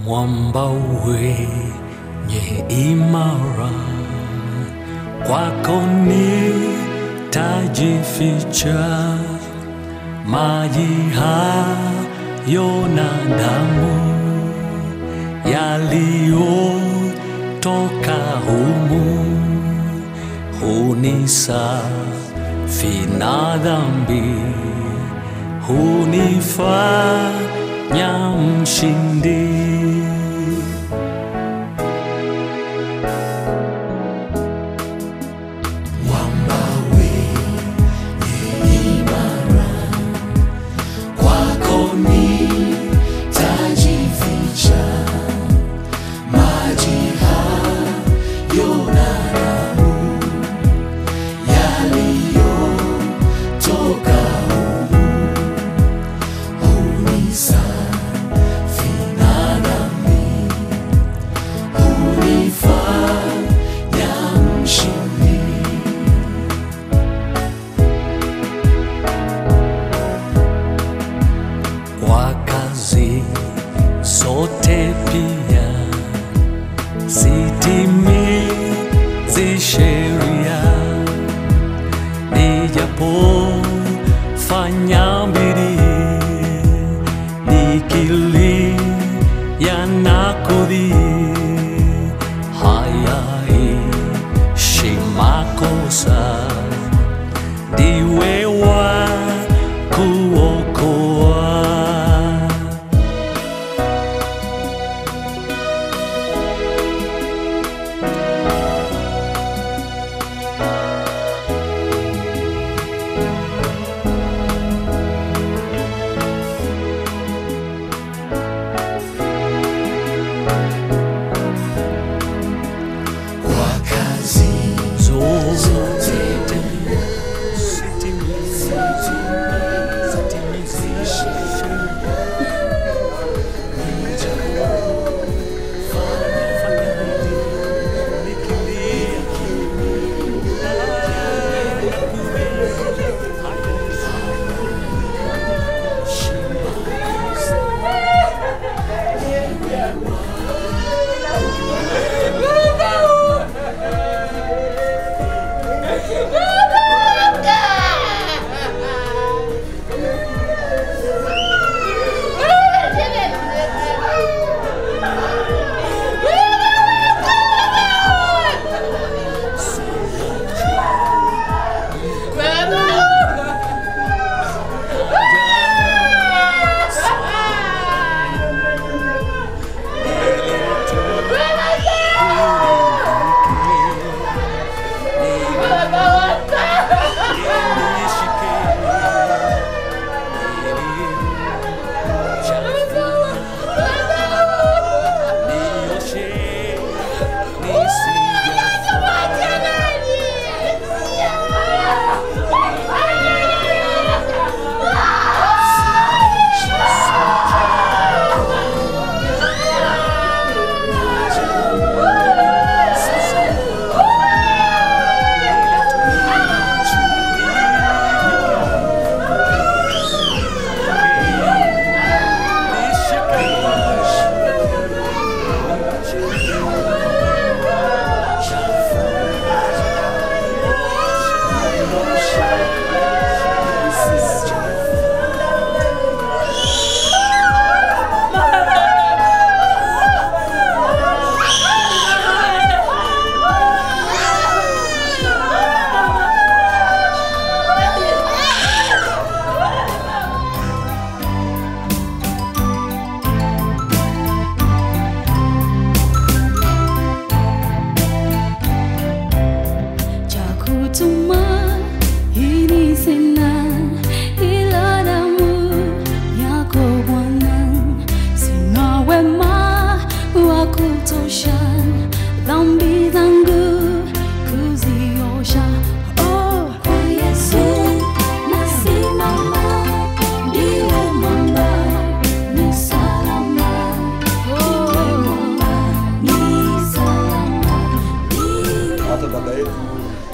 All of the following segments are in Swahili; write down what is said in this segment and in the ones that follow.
mwamba wenye imara, kwako nitajificha. Maji hayo na damu yaliyotoka humu hunisafi na dhambi, hunifanya mshindi. Zote pia sitimizi sheria, nijapofanya bidii nikilia na kudhii, hayaishi makosa, ndiwe wa kuokoa.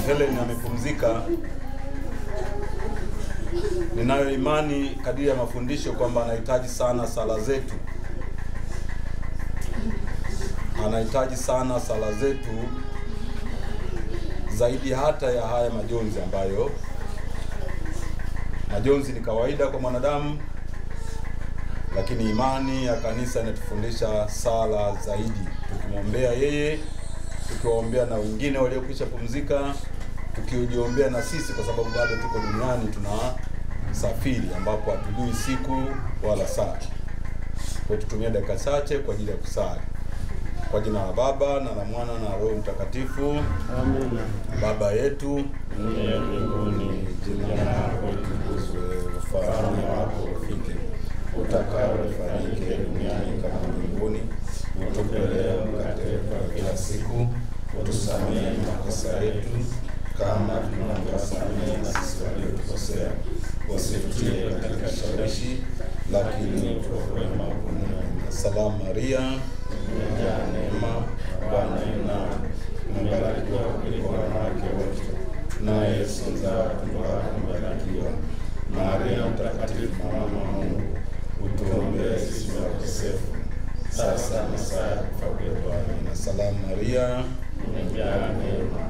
Helen amepumzika, ninayo imani kadiri ya mafundisho kwamba anahitaji sana sala zetu. anahitaji sana sala zetu zaidi hata ya haya majonzi, ambayo majonzi ni kawaida kwa mwanadamu, lakini imani ya kanisa inatufundisha sala zaidi, tukimwombea yeye, tukiwaombea na wengine waliokwisha pumzika, tukijiombea na sisi, kwa sababu bado tuko duniani, tunasafiri ambapo hatujui siku wala saa. Kwa tutumia dakika chache kwa ajili ya kusali. Kwa jina la Baba na la Mwana na Roho Mtakatifu. Amina. Baba yetu Uliye mbinguni, jina lako litukuzwe, ufalme wako ufike, utakalo lifanyike duniani kama mbinguni. Utupe leo mkate wetu wa kila siku, utusamehe makosa yetu kama tunavyowasamehe na sisi waliotukosea, usitutie katika shawishi, lakini utuokoe maovuni. Salamu Maria, umejaa neema, Bwana yu nawe, umebarikiwa kuliko wanawake wote, naye Yesu mzao wa tumbo lako umebarikiwa. Maria mtakatifu, mama wa Mungu, utuombee sisi wakosefu, sasa na saa ya kufa kwetu. Amina. Salamu Maria, umejaa neema,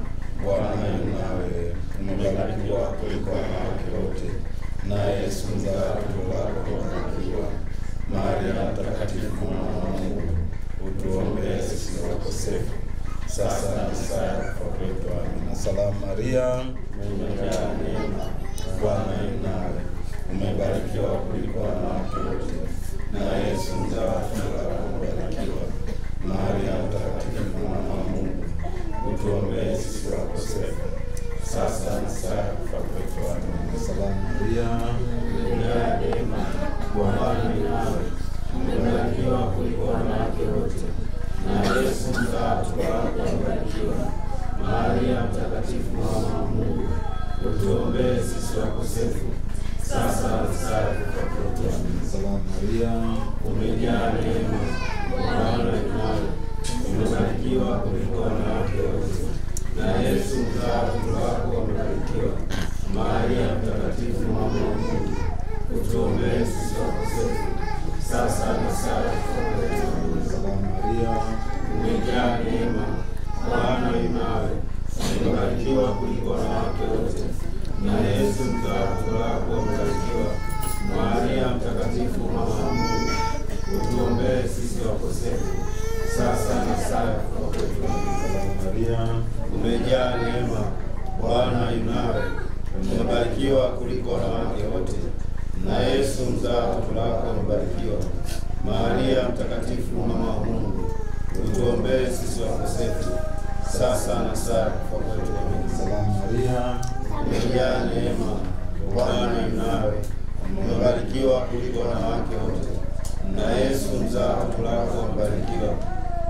Bwana yu nawe, umebarikiwa kuliko wanawake wote, naye Yesu mzao wa tumbo lako umebarikiwa. Maria mtakatifu, mama wa Mungu, utuombee sisi wakosefu, sasa na saa ya kufa kwetu. Amina. Salamu Maria, umejaa neema, Bwana yu nawe, umebarikiwa kuliko wanawake wote, na Yesu mzao wa tumbo lako umebarikiwa. Maria mtakatifu, mama wa Mungu, utuombee sisi wakosefu, sasa na saa ya kufa kwetu. Amina. Salamu Maria, umejaa neema, Bwana yu nawe, umebarikiwa kuliko wanawake wote, na Yesu mzao wa tumbo lako umebarikiwa. Maria mtakatifu, mama wa Mungu, utuombee sisi wakosefu, sasa na saa ya kufa kwetu. Amina. Salamu Maria, umejaa neema, Bwana yu nawe, umebarikiwa kuliko wanawake wote, na Yesu mzao wa tumbo lako umebarikiwa. Maria mtakatifu, mama wa Mungu, utuombee sisi wakosefu, sasa na saa ya kufa kwetu. Amina. Salamu Maria, umejaa neema, Bwana yu nawe, umebarikiwa kuliko wanawake wote, na Yesu mzao wa tumbo lako umebarikiwa. Maria mtakatifu, mama wa Mungu, utuombee sisi wakosefu, sasa na saa ya kufa kwetu. Salamu Maria, umejaa neema, Bwana yu nawe, umebarikiwa kuliko wanawake wote, na Yesu mzao wa tumbo lako umebarikiwa. Maria mtakatifu, mama wa Mungu, utuombee sisi wakosefu, sasa na saa ya kufa kwetu. Amina. Salamu Maria, umejaa neema, Bwana yu nawe, umebarikiwa kuliko wanawake wote, na Yesu mzao wa tumbo lako umebarikiwa.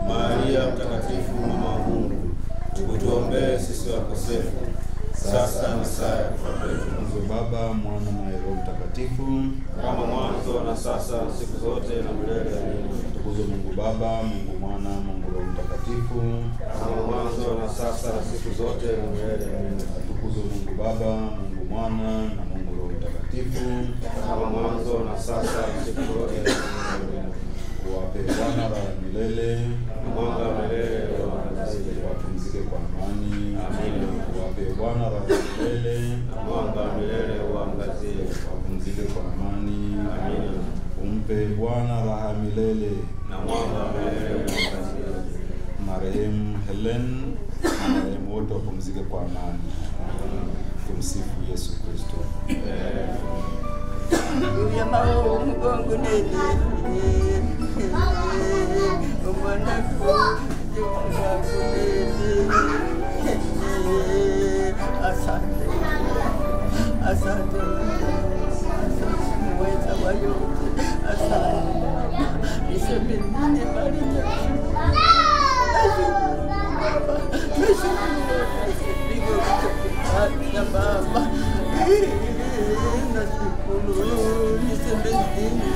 Maria mtakatifu, mama wa Mungu, utuombee sisi wakosefu, sasa na saa ya kufa kwetu. Mungu Baba, Mwana na Roho Mtakatifu, kama mwanzo na sasa na siku zote na milele. Amina. Tukuzwe Mungu Baba, Mungu Mwana, Mungu Roho Mtakatifu, kama mwanzo na sasa na siku zote na milele. Amina. Tukuzwe Mungu Baba, Mungu Mwana na Mungu Roho Mtakatifu, kama mwanzo na sasa na siku zote na milele. Wape Bwana raha milele, mwanga wa milele wapumzike kwa amani. Amina. Wape Bwana raha milele, mwanga wa milele uangazie, wapumzike kwa amani. Amina. Umpe Bwana raha milele, na mwanga wa milele uangazie. Marehemu Helen na marehemu wote wapumzike kwa amani. Tumsifu Yesu Kristo. Asante mweza wa yote, asante niseme nini bali nashukuru Baba, nashukuru niseme nini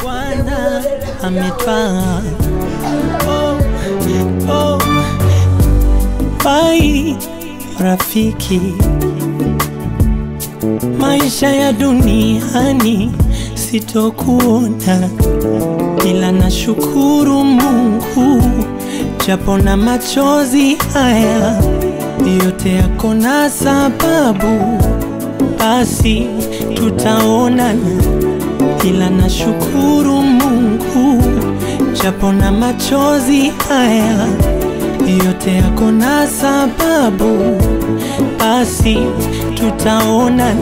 Bwana ametwaa. Bai rafiki, maisha ya duniani sitokuona, ila nashukuru Mungu japo na machozi haya yote yako na sababu, basi tutaonana, ila nashukuru Mungu japo na machozi haya yote yako na sababu, basi tutaonana.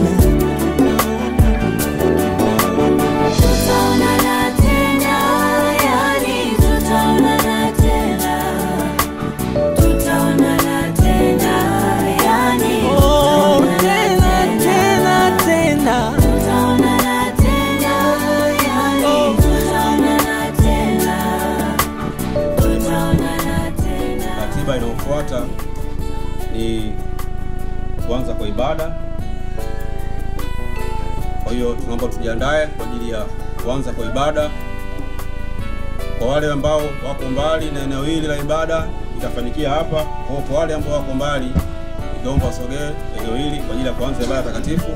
Inayofuata ni kuanza kwa ibada. Kwa hiyo tunaomba tujiandae kwa ajili ya kuanza kwa ibada. Kwa wale ambao wako mbali na eneo hili la ibada itafanikia hapa. Kwa wale ambao wako mbali niomba wasogee eneo hili kwa ajili ya kuanza ibada takatifu.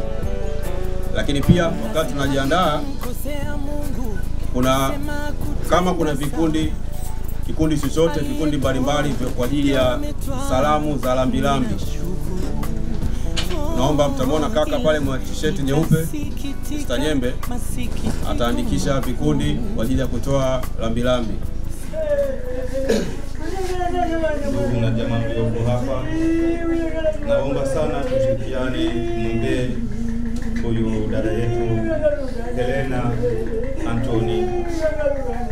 Lakini pia wakati tunajiandaa, kama kuna kikundi chochote, vikundi mbalimbali kwa ajili ya salamu za lambilambi, naomba mtamwona kaka pale mwa t-shirt nyeupe, Mr. Nyembe ataandikisha vikundi kwa ajili ya kutoa lambilambi. Ndugu na jamaa mlioko hapa, naomba sana tushirikiane kumwombea huyu dada yetu Helena Anthony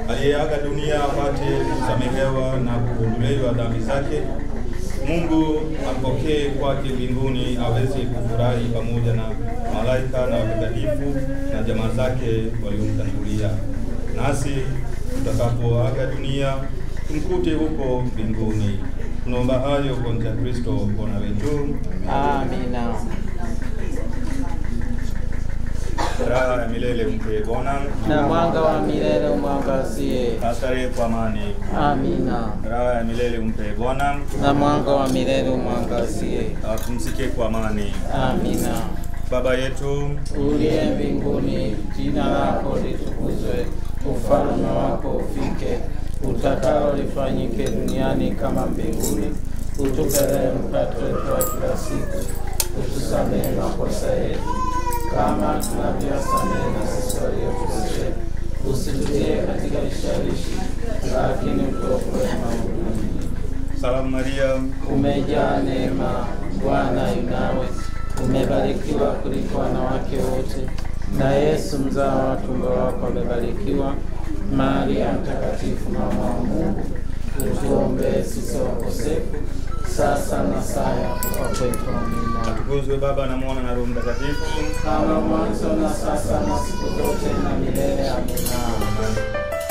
aliyeaga dunia, apate kusamehewa na kuondolewa dhambi zake. Mungu apokee kwake mbinguni, aweze kufurahi pamoja na malaika na watakatifu na jamaa zake waliomtangulia. Nasi tutakapoaga dunia tumkute huko mbinguni. Tunaomba hayo kwa njia ya Kristo Bwana wetu. Amina. Raha ya milele mpe Bwana, na mwanga wa milele umwangazie. Astarehe kwa amani. Amina. Raha ya milele mpe Bwana, na mwanga wa milele umwangazie. Apumzike kwa amani. Amina. Baba yetu uliye mbinguni, jina lako litukuzwe, ufalme wako ufike, utakalo lifanyike duniani kama mbinguni. Utupe leo mkate wetu wa kila siku, utusamehe makosa yetu kama tunavyosamehe na sisi waliotukosea, usitutie katika vishawishi, lakini utuokoe maovuni. Salamu Maria, umejaa neema, Bwana yu nawe, umebarikiwa kuliko wanawake wote, na Yesu mzao wa tumbo lako amebarikiwa. Maria mtakatifu, mama wa Mungu, utuombee sisi wakosefu, sasa na saa ya kufa kwetu. Amina. Atukuzwe Baba na Mwana na Roho Mtakatifu, kama mwanzo na sasa na siku zote na milele. Amina.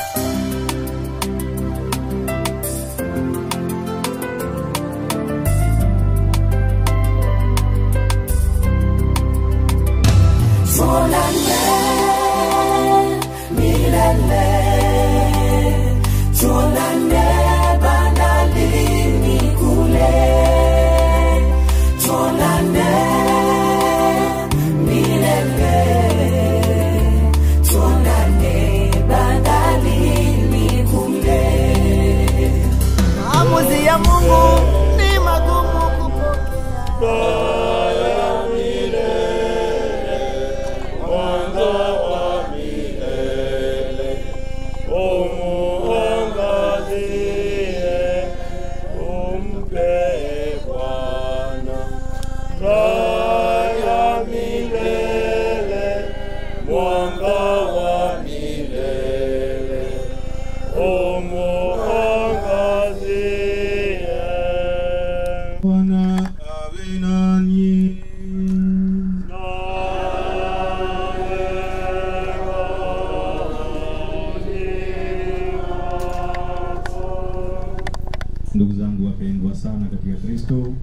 Ndugu zangu wapendwa sana katika Kristo,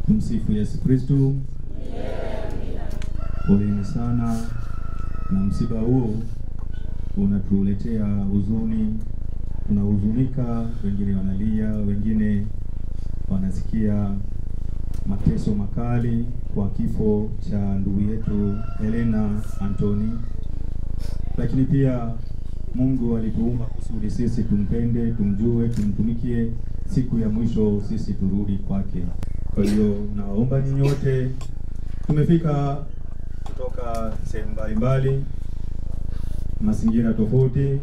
tumsifu Yesu Kristo. Poleni sana, na msiba huu unatuletea huzuni. Tunahuzunika, wengine wanalia, wengine wanasikia mateso makali kwa kifo cha ndugu yetu Helena Anthony. Lakini pia Mungu alituumba kusudi sisi tumpende, tumjue, tumtumikie, siku ya mwisho sisi turudi kwake. Kwa hiyo naomba ninyi wote, tumefika kutoka sehemu mbalimbali, mazingira tofauti,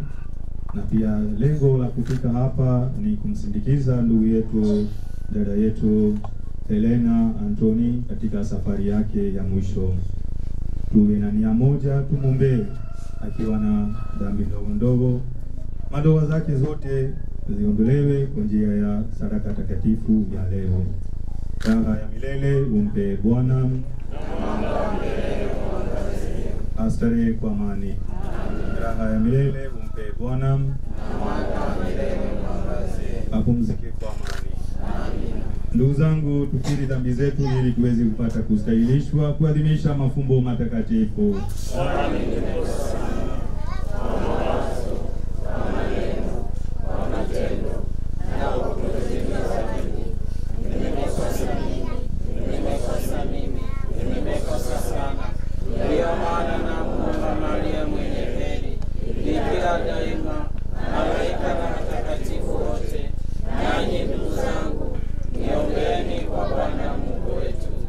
na pia lengo la kufika hapa ni kumsindikiza ndugu yetu, dada yetu Helena Anthony katika safari yake ya mwisho. Tuwe na nia moja, tumuombe akiwa na dhambi ndogo ndogo, madoa zake zote ziondolewe kwa njia ya sadaka takatifu ya leo. Raha ya milele umpe Bwana, astarehe kwa amani. Raha ya milele umpe Bwana, apumzike kwa amani. Ndugu zangu, tukiri dhambi zetu ili tuweze kupata kustahilishwa kuadhimisha mafumbo matakatifu.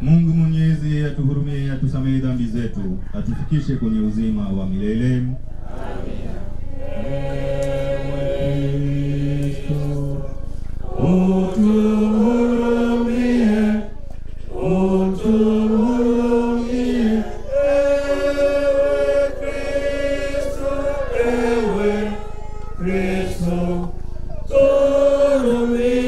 Mungu Mwenyezi atuhurumie, atusamehe dhambi zetu, atufikishe kwenye uzima wa milele. Amina. Utuhurumie, utuhurumie, ewe Kristo, ewe Kristo, tuhurumie.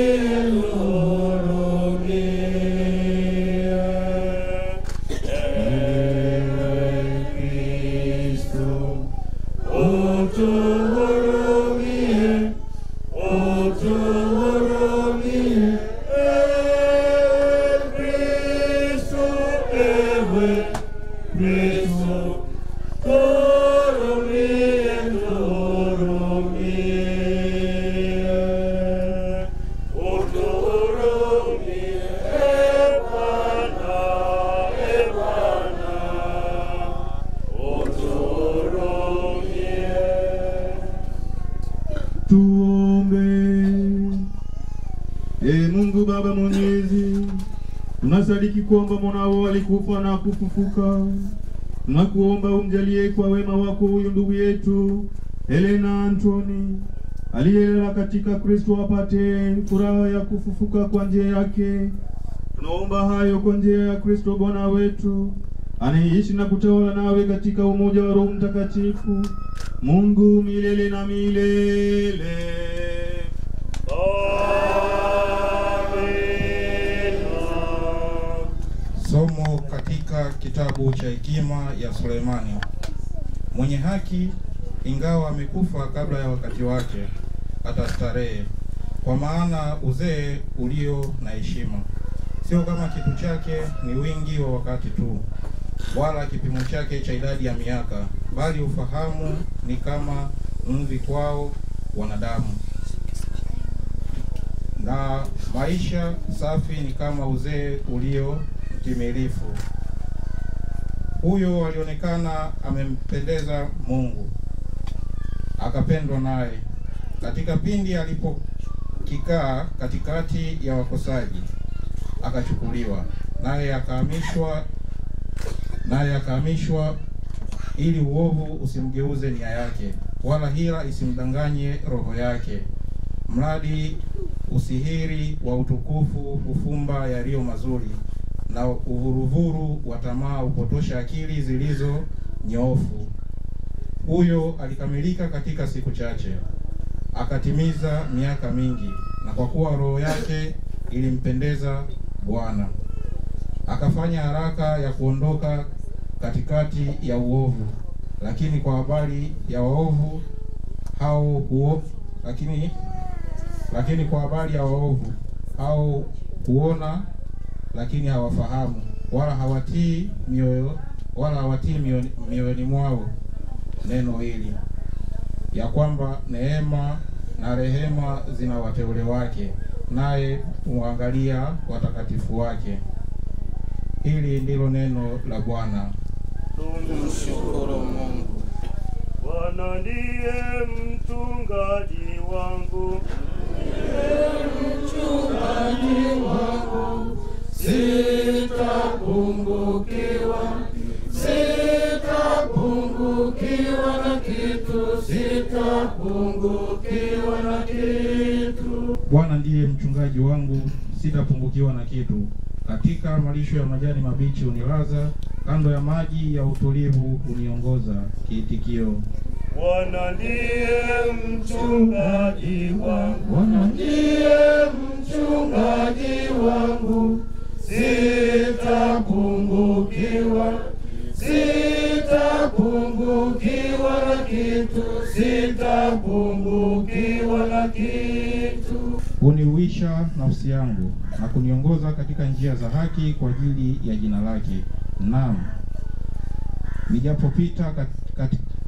Mungu Baba Mwenyezi, tunasadiki kwamba mwanao alikufa na kufufuka. Tunakuomba umjalie kwa wema wako huyu ndugu yetu Helena Anthony aliyelala katika Kristo apate furaha ya kufufuka kwa njia yake. Tunaomba hayo kwa njia ya Kristo Bwana wetu, anaishi na kutawala nawe katika umoja wa Roho Mtakatifu, Mungu milele na milele. Somo katika kitabu cha hekima ya Sulemani. Mwenye haki ingawa amekufa kabla ya wakati wake atastarehe, kwa maana uzee ulio na heshima sio kama kitu chake ni wingi wa wakati tu, wala kipimo chake cha idadi ya miaka, bali ufahamu ni kama mvi kwao wanadamu, na maisha safi ni kama uzee ulio mtimilifu. Huyo alionekana amempendeza Mungu, akapendwa naye. Katika pindi alipokikaa katikati ya wakosaji, akachukuliwa, naye akahamishwa ili uovu usimgeuze nia yake, wala hila isimdanganye roho yake. Mradi usihiri wa utukufu hufumba yaliyo mazuri, na uvuruvuru wa tamaa upotosha akili zilizo nyoofu. Huyo alikamilika katika siku chache, akatimiza miaka mingi, na kwa kuwa roho yake ilimpendeza Bwana, akafanya haraka ya kuondoka katikati ya uovu. Lakini kwa habari ya waovu hao huona lakini hawafahamu, wala wala hawatii mioyoni mwao neno hili, ya kwamba neema na rehema zina wateule wake, naye huangalia watakatifu wake. Hili ndilo neno la Bwana. Tumshukuru Mungu. Bwana ndiye mchungaji wangu, sitapungukiwa na kitu. Bwana ndiye mchungaji wangu, sitapungukiwa na kitu. Katika malisho ya majani mabichi unilaza, kando ya maji ya utulivu uniongoza. Kiitikio: Bwana ndiye mchungaji wangu, Bwana ndiye mchungaji wangu, sitapungukiwa na kitu. Uniuisha nafsi yangu na kuniongoza katika njia za haki kwa ajili ya jina lake. Naam,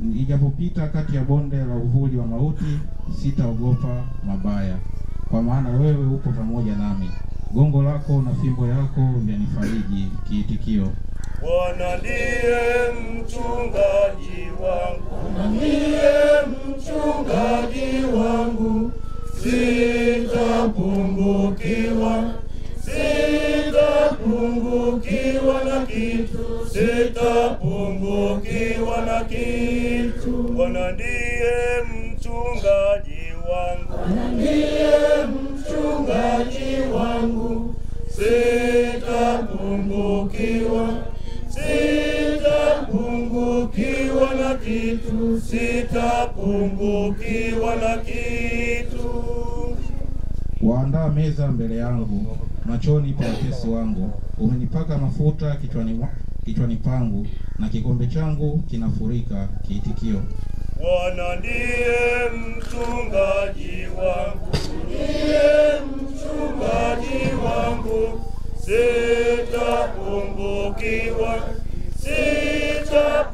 nijapopita kati ya bonde la uvuli wa mauti, sitaogopa mabaya, kwa maana wewe upo pamoja nami. Gongo lako na fimbo yako vyanifariji. Kiitikio: Bwana ndiye mchungaji wangu, Bwana ndiye mchungaji wangu, sitapungukiwa na kitu. Bwana ndiye mchungaji wangu, Bwana ndiye mchungaji wangu, sitapungukiwa na kitu. Waandaa meza mbele yangu machoni pa watesi wangu. Umenipaka mafuta kichwani pangu, na kikombe changu kinafurika. Kiitikio: Bwana ndiye mchungaji wangu,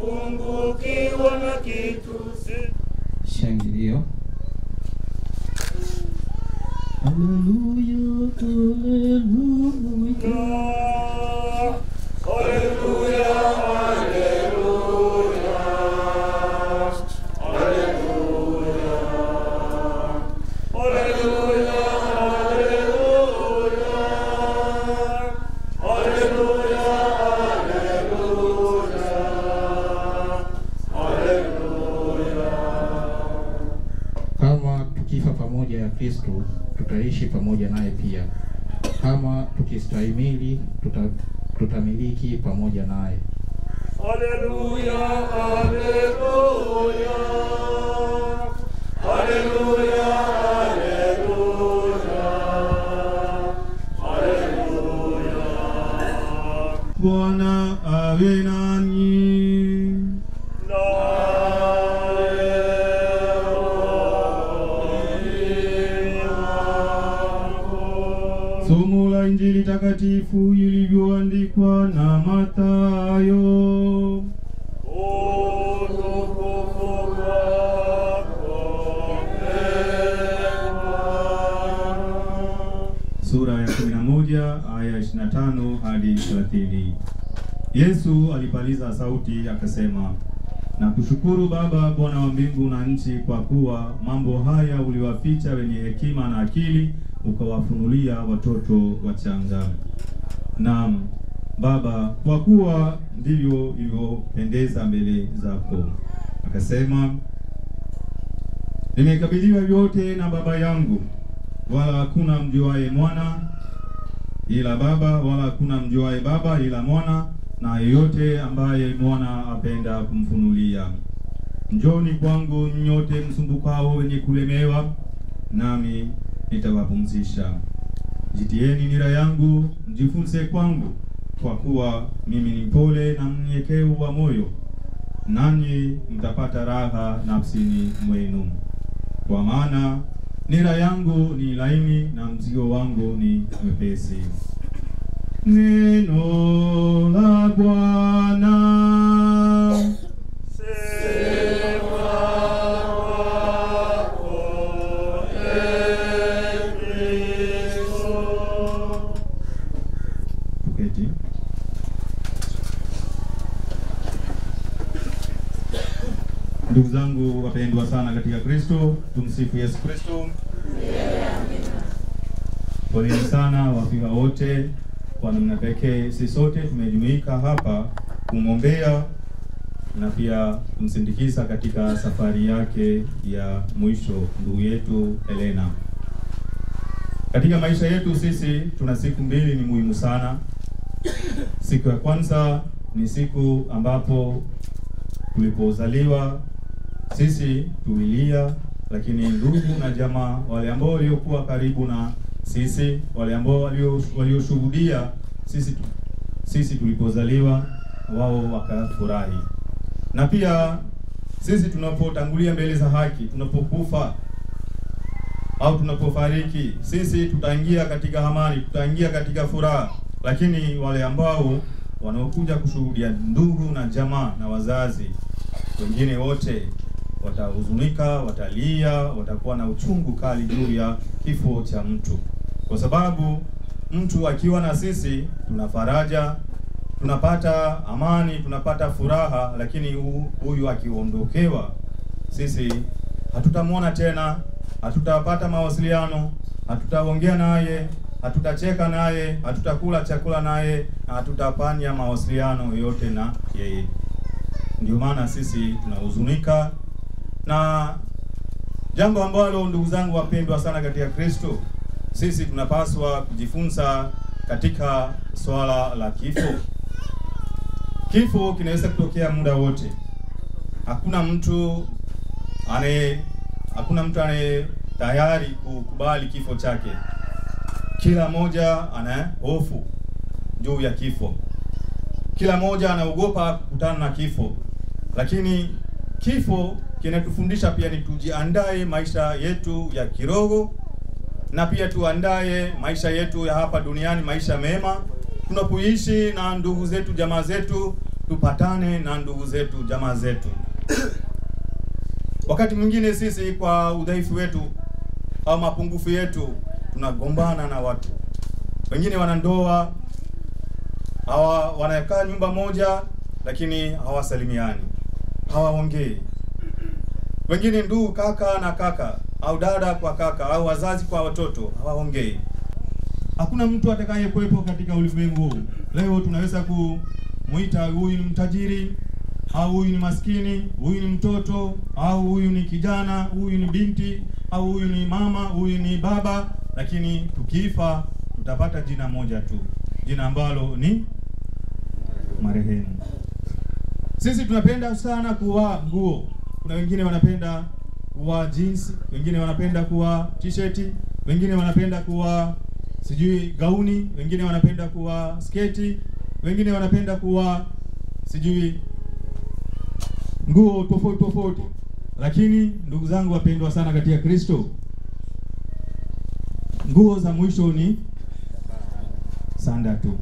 sitapungukiwa na kitu. Shangilio. Haleluya, haleluya. Kama tukifa pamoja ya Kristo, tutaishi pamoja naye pia. Kama tukistahimili, tutamiliki pamoja naye. Haleluya, haleluya. Haleluya, haleluya. Bwana awe nanyi. Somo la Injili takatifu ilivyoandikwa na Mathayo. Sura ya 11 aya 25 hadi 30. Yesu alipaliza sauti akasema, nakushukuru Baba, Bwana wa mbingu na nchi, kwa kuwa mambo haya uliwaficha wenye hekima na akili, ukawafunulia watoto wachanga. Naam Baba, kwa kuwa ndivyo ilivyopendeza mbele zako. Akasema, nimekabidhiwa vyote na Baba yangu, wala hakuna mjuaye mwana ila Baba, wala hakuna mjuaye Baba ila mwana, na yeyote ambaye mwana apenda kumfunulia. Njoni kwangu nyote msumbukao wenye kulemewa, nami nitawapumzisha. Jitieni nira yangu, mjifunze kwangu, kwa kuwa mimi ni mpole na mnyenyekevu wa moyo, nanyi mtapata raha nafsini mwenu. Kwa maana nira yangu ni laini na mzigo wangu ni mwepesi. Neno la Bwana. Ndugu zangu wapendwa sana katika Kristo, tumsifu Yesu Kristo. Poleni sana wafiwa wote. Kwa namna pekee sisi sote tumejumuika hapa kumwombea na pia kumsindikiza katika safari yake ya mwisho ndugu yetu Helena. Katika maisha yetu sisi tuna siku mbili ni muhimu sana. Siku ya kwanza ni siku ambapo tulipozaliwa sisi tulilia, lakini ndugu na jamaa wale ambao waliokuwa karibu na sisi, wale ambao walioshuhudia sisi tulipozaliwa, wao wakafurahi. Na pia sisi tunapotangulia mbele za haki, tunapokufa au tunapofariki, sisi tutaingia katika amani, tutaingia katika furaha. Lakini wale ambao wanaokuja kushuhudia, ndugu na jamaa na wazazi wengine, wote watahuzunika, watalia, watakuwa na uchungu kali juu ya kifo cha mtu. Kwa sababu mtu akiwa na sisi tuna faraja, tunapata amani, tunapata furaha, lakini huyu akiondokewa, sisi hatutamwona tena, hatutapata mawasiliano, hatutaongea naye, hatutacheka naye, hatutakula chakula naye, na hatutafanya mawasiliano yote na yeye. Ndio maana sisi tunahuzunika, na jambo ambalo ndugu zangu wapendwa sana katika Kristo, sisi tunapaswa kujifunza katika swala la kifo. Kifo kinaweza kutokea muda wote. Hakuna mtu anaye tayari kukubali kifo chake. Kila mmoja ana hofu juu ya kifo. Kila mmoja anaogopa kukutana na kifo. Lakini kifo kinatufundisha pia ni tujiandae maisha yetu ya kiroho, na pia tuandae maisha yetu ya hapa duniani, maisha mema. Tunapoishi na ndugu zetu, jamaa zetu, tupatane na ndugu zetu, jamaa zetu. Wakati mwingine sisi kwa udhaifu wetu au mapungufu yetu tunagombana na watu. Wengine wana ndoa, wanakaa nyumba moja lakini hawasalimiani, hawaongei. Wengine ndugu, kaka na kaka, au dada kwa kaka, au wazazi kwa watoto, hawaongei. Hakuna mtu atakayekuwepo katika ulimwengu huu. Leo tunaweza kumuita huyu ni mtajiri, au huyu ni maskini, huyu ni mtoto, au huyu ni kijana, huyu ni binti, au huyu ni mama, huyu ni baba, lakini tukifa tutapata jina moja tu, jina ambalo ni marehemu. Sisi tunapenda sana kuvaa nguo. Kuna wengine wanapenda kuvaa jeans, wengine wanapenda kuvaa t-shirt, wengine wanapenda kuvaa sijui gauni, wengine wanapenda kuvaa sketi, wengine wanapenda kuvaa sijui nguo tofauti tofauti. Lakini ndugu zangu wapendwa sana katika Kristo, nguo za mwisho ni sanda tu.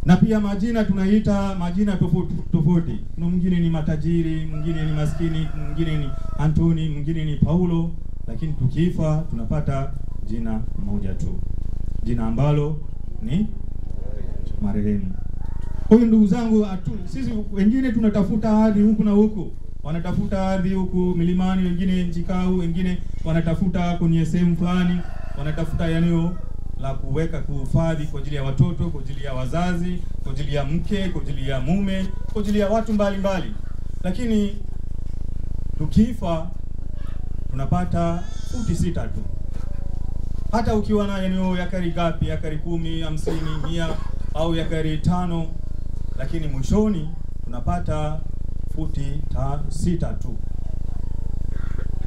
Na pia majina tunaita majina tofauti tofauti. Kuna mwingine ni matajiri, mwingine ni maskini, mwingine ni Antoni, mwingine ni Paulo, lakini tukifa tunapata jina moja tu, jina ambalo ni marehemu. Kwa hiyo ndugu zangu, sisi wengine tunatafuta ardhi huku na huku. Wanatafuta ardhi huku milimani, wengine nchi kavu, wengine wanatafuta kwenye sehemu fulani, wanatafuta eneo la kuweka kuhifadhi kwa ajili ya watoto, kwa ajili ya wazazi, kwa ajili ya mke, kwa ajili ya mume, kwa ajili ya watu mbalimbali. Lakini tukifa tunapata futi 6 tu. Hata ukiwa na eneo ya ekari ngapi, ekari 10, 50, 100 au ekari 5, lakini mwishoni tunapata futi 6 tu.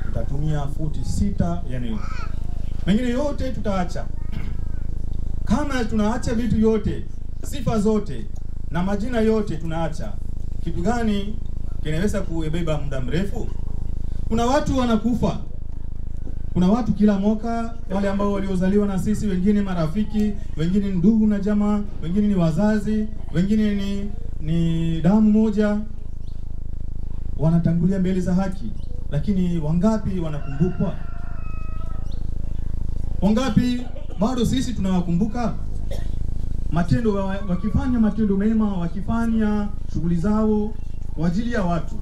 Tutatumia futi 6 yani. Mengine yote tutaacha. Kama tunaacha vitu yote, sifa zote na majina yote tunaacha, kitu gani kinaweza kubeba muda mrefu? Kuna watu wanakufa. Kuna watu kila mwaka, wale ambao waliozaliwa na sisi, wengine marafiki, wengine ndugu na jamaa, wengine ni wazazi, wengine ni damu moja, wanatangulia mbele za haki. Lakini wangapi wanakumbukwa? Wangapi bado sisi tunawakumbuka? Matendo, wakifanya matendo mema, wakifanya shughuli zao kwa ajili ya watu.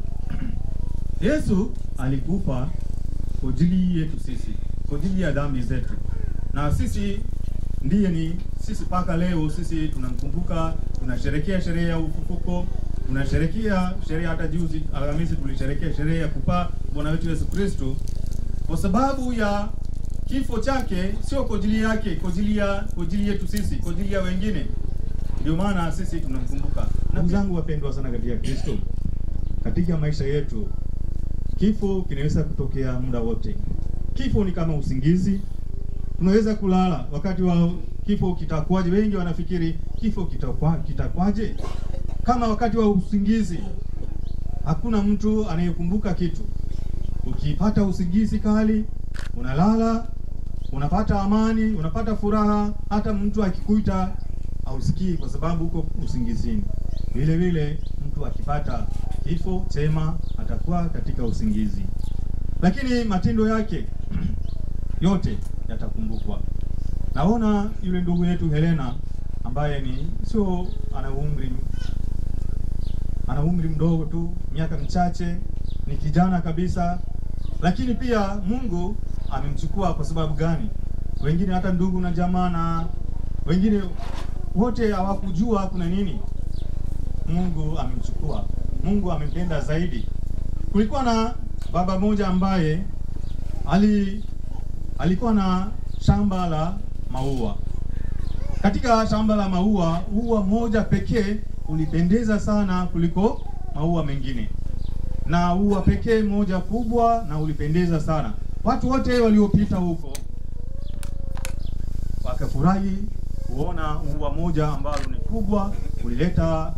Yesu alikufa kwa ajili yetu sisi, kwa ajili ya dhambi zetu. Na sisi sisi mpaka leo sisi tunamkumbuka, tunasherehekea sherehe ya ufufuko, tunasherehekea sherehe, hata juzi Alhamisi tulisherehekea sherehe ya kupaa Bwana wetu Yesu Kristo, kwa sababu ya kifo chake, sio kwa ajili yake, kwa ajili yetu sisi, kwa ajili ya wengine. Ndio maana sisi tunamkumbuka. Ndugu zangu wapendwa sana katika Kristo, katika maisha yetu kifo kinaweza kutokea muda wote. Kifo ni kama usingizi. Tunaweza kulala wakati wa kifo kitakuwaje. Wengi wanafikiri kifo kitakwaje? Kama wakati wa usingizi hakuna mtu anayekumbuka kitu. Ukipata usingizi kali, unalala, unapata amani, unapata furaha, hata mtu akikuita hausikii kwa sababu uko usingizini. Vile vile mtu akipata kifo chema atakuwa katika usingizi, lakini matendo yake yote yatakumbukwa. Naona yule ndugu yetu Helena ambaye sio ana umri mdogo tu, miaka michache, ni kijana kabisa, lakini pia Mungu amemchukua. Kwa sababu gani? Wengine hata ndugu na jamaa na wengine wote hawakujua kuna nini. Mungu amemchukua. Mungu amempenda zaidi. Kulikuwa na baba mmoja ambaye alikuwa na shamba la maua. Katika shamba la maua, ua moja pekee ulipendeza sana kuliko maua mengine, na ua pekee moja kubwa na ulipendeza sana. Watu wote waliopita huko wakafurahi kuona ua moja ambalo ni kubwa, ulileta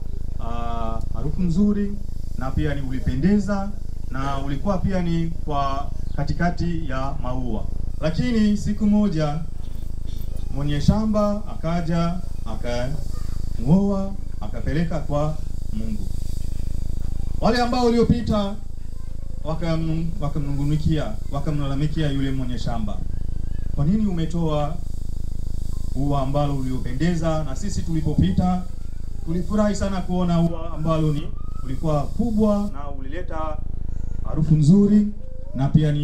harufu nzuri, na pia ulipendeza, na ulikuwa pia ni kwa katikati ya maua. Lakini siku moja mwenye shamba akaja, akang'oa, akapeleka kwa Mungu. Wale ambao waliopita wakamnungunikia, wakamlalamikia yule mwenye shamba, kwa nini umetoa ua ambalo uliopendeza? Na sisi tulipopita tulifurahi sana kuona ua ambalo ulikuwa kubwa na ulileta harufu nzuri, na pia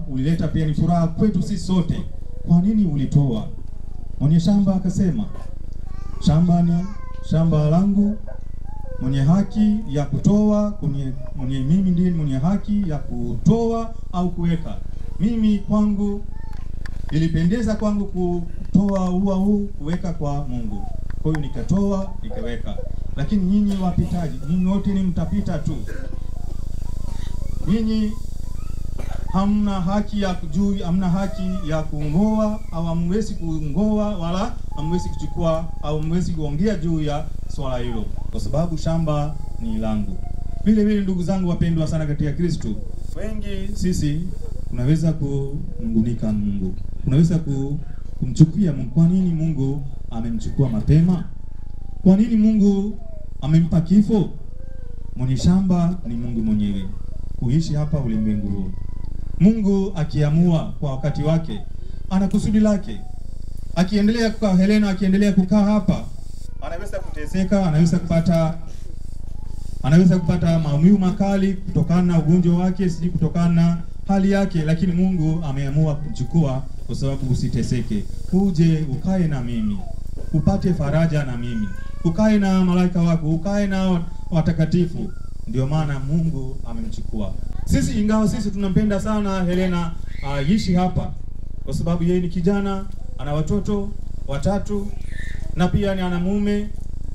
ulileta pia ni furaha kwetu sisi sote. Kwa nini ulitoa? Mwenye shamba akasema, shamba ni shamba langu, mwenye haki ya kutoa, mimi ndiye mwenye haki ya kutoa au kuweka. Mimi kwangu ilipendeza kwangu kutoa ua huu kuweka kwa Mungu. Kwa hiyo nikatoa, nikaweka. Lakini nyinyi wapitaji, nyinyi wote ni mtapita tu. Nyinyi hamna haki ya kujui, hamna haki ya kungoa, au hamwezi kungoa, wala hamwezi kuchukua, au hamwezi kuongea juu ya swala hilo, kwa sababu shamba ni langu. Vile vile ndugu zangu wapendwa sana katika Kristo, wengi sisi tunaweza kunungunika Mungu, tunaweza kumchukia Mungu. Kwa nini Mungu amemchukua mapema? Kwa nini Mungu amempa kifo? Mwenye shamba ni Mungu mwenyewe kuishi hapa ulimwengu huu. Mungu akiamua kwa wakati wake, ana kusudi lake. Akiendelea kwa Helena, akiendelea kukaa hapa, anaweza kuteseka, anaweza kupata maumivu makali kutokana na ugonjwa wake, si kutokana na hali yake, lakini Mungu ameamua kumchukua kwa sababu usiteseke. Uje ukae na mimi, upate faraja na mimi, ukae na malaika wako, ukae na watakatifu. Ndio maana Mungu amemchukua. Sisi ingawa sisi tunampenda sana Helena aishi hapa, kwa sababu yeye ni kijana, ana watoto 3 na pia ana mume,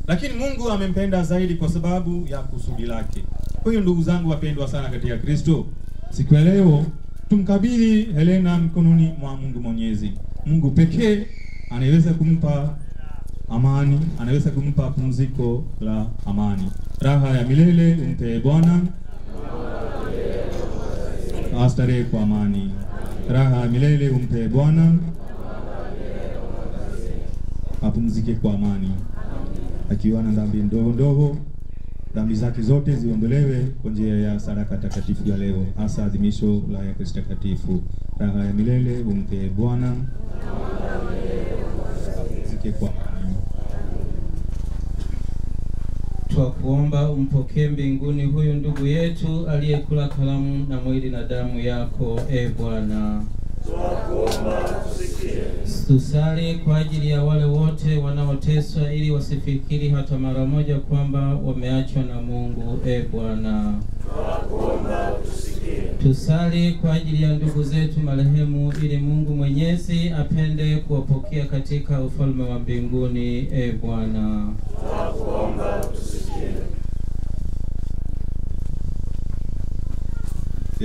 lakini Mungu amempenda zaidi kwa sababu ya kusudi lake. Kwa hiyo ndugu zangu wapendwa sana katika Kristo, siku ya leo tumkabidhi Helena mikononi mwa Mungu Mwenyezi. Mungu pekee anaweza kumpa amani, anaweza kumpa pumziko la amani. Raha ya milele umpe Bwana, astarehe kwa amani. Raha ya milele umpe Bwana, apumzike kwa amani, akiwa na dhambi ndogo, dhambi zake zote ziondolewe kwa njia ya sadaka takatifu ya leo, hasa adhimisho la Ekaristi Takatifu. Raha ya milele umpe Bwana, apumzike kwa amani. twakuomba umpokee mbinguni huyu ndugu yetu aliyekula karamu na mwili na damu yako, Bwana. Twakuomba tusikie. Tusali kwa ajili ya wale wote wanaoteswa ili wasifikiri hata mara moja kwamba wameachwa na Mungu, Bwana. Twakuomba tusikie. Tusali kwa ajili ya ndugu zetu marehemu ili Mungu Mwenyezi apende kuwapokea katika ufalme wa mbinguni, Bwana. Twakuomba tusikie.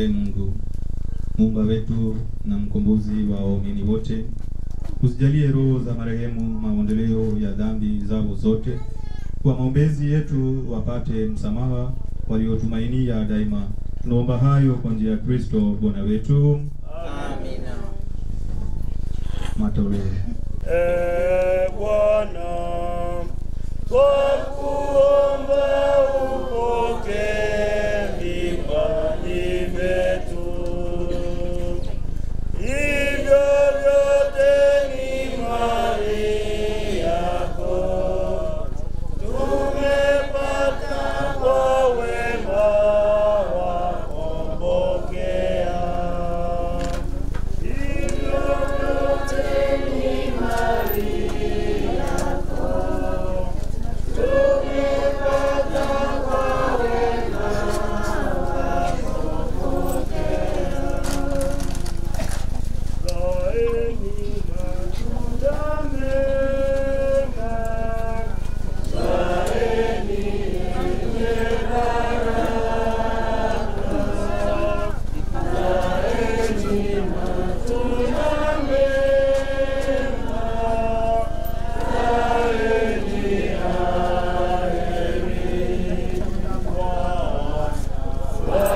Mungu Muumba wetu na mkombozi wa waumini wote, usijalie roho za marehemu maondoleo ya dhambi zao zote, kwa maombezi yetu wapate msamaha waliotumainia daima. Tunaomba hayo kwa njia ya Kristo Bwana wetu. Amina. Matoleo. Bwana, twakuomba upokee vipaji vyetu. Hivyo vyote ni mali yako, tumepata kwa wema wako, pokea. Hivyo vyote ni mali yako, tumepata kwa wema wako, pokea. Zaeni matunda mema, zaeni yenye baraka, zaeni matunda mema, zaeni heri. Bwana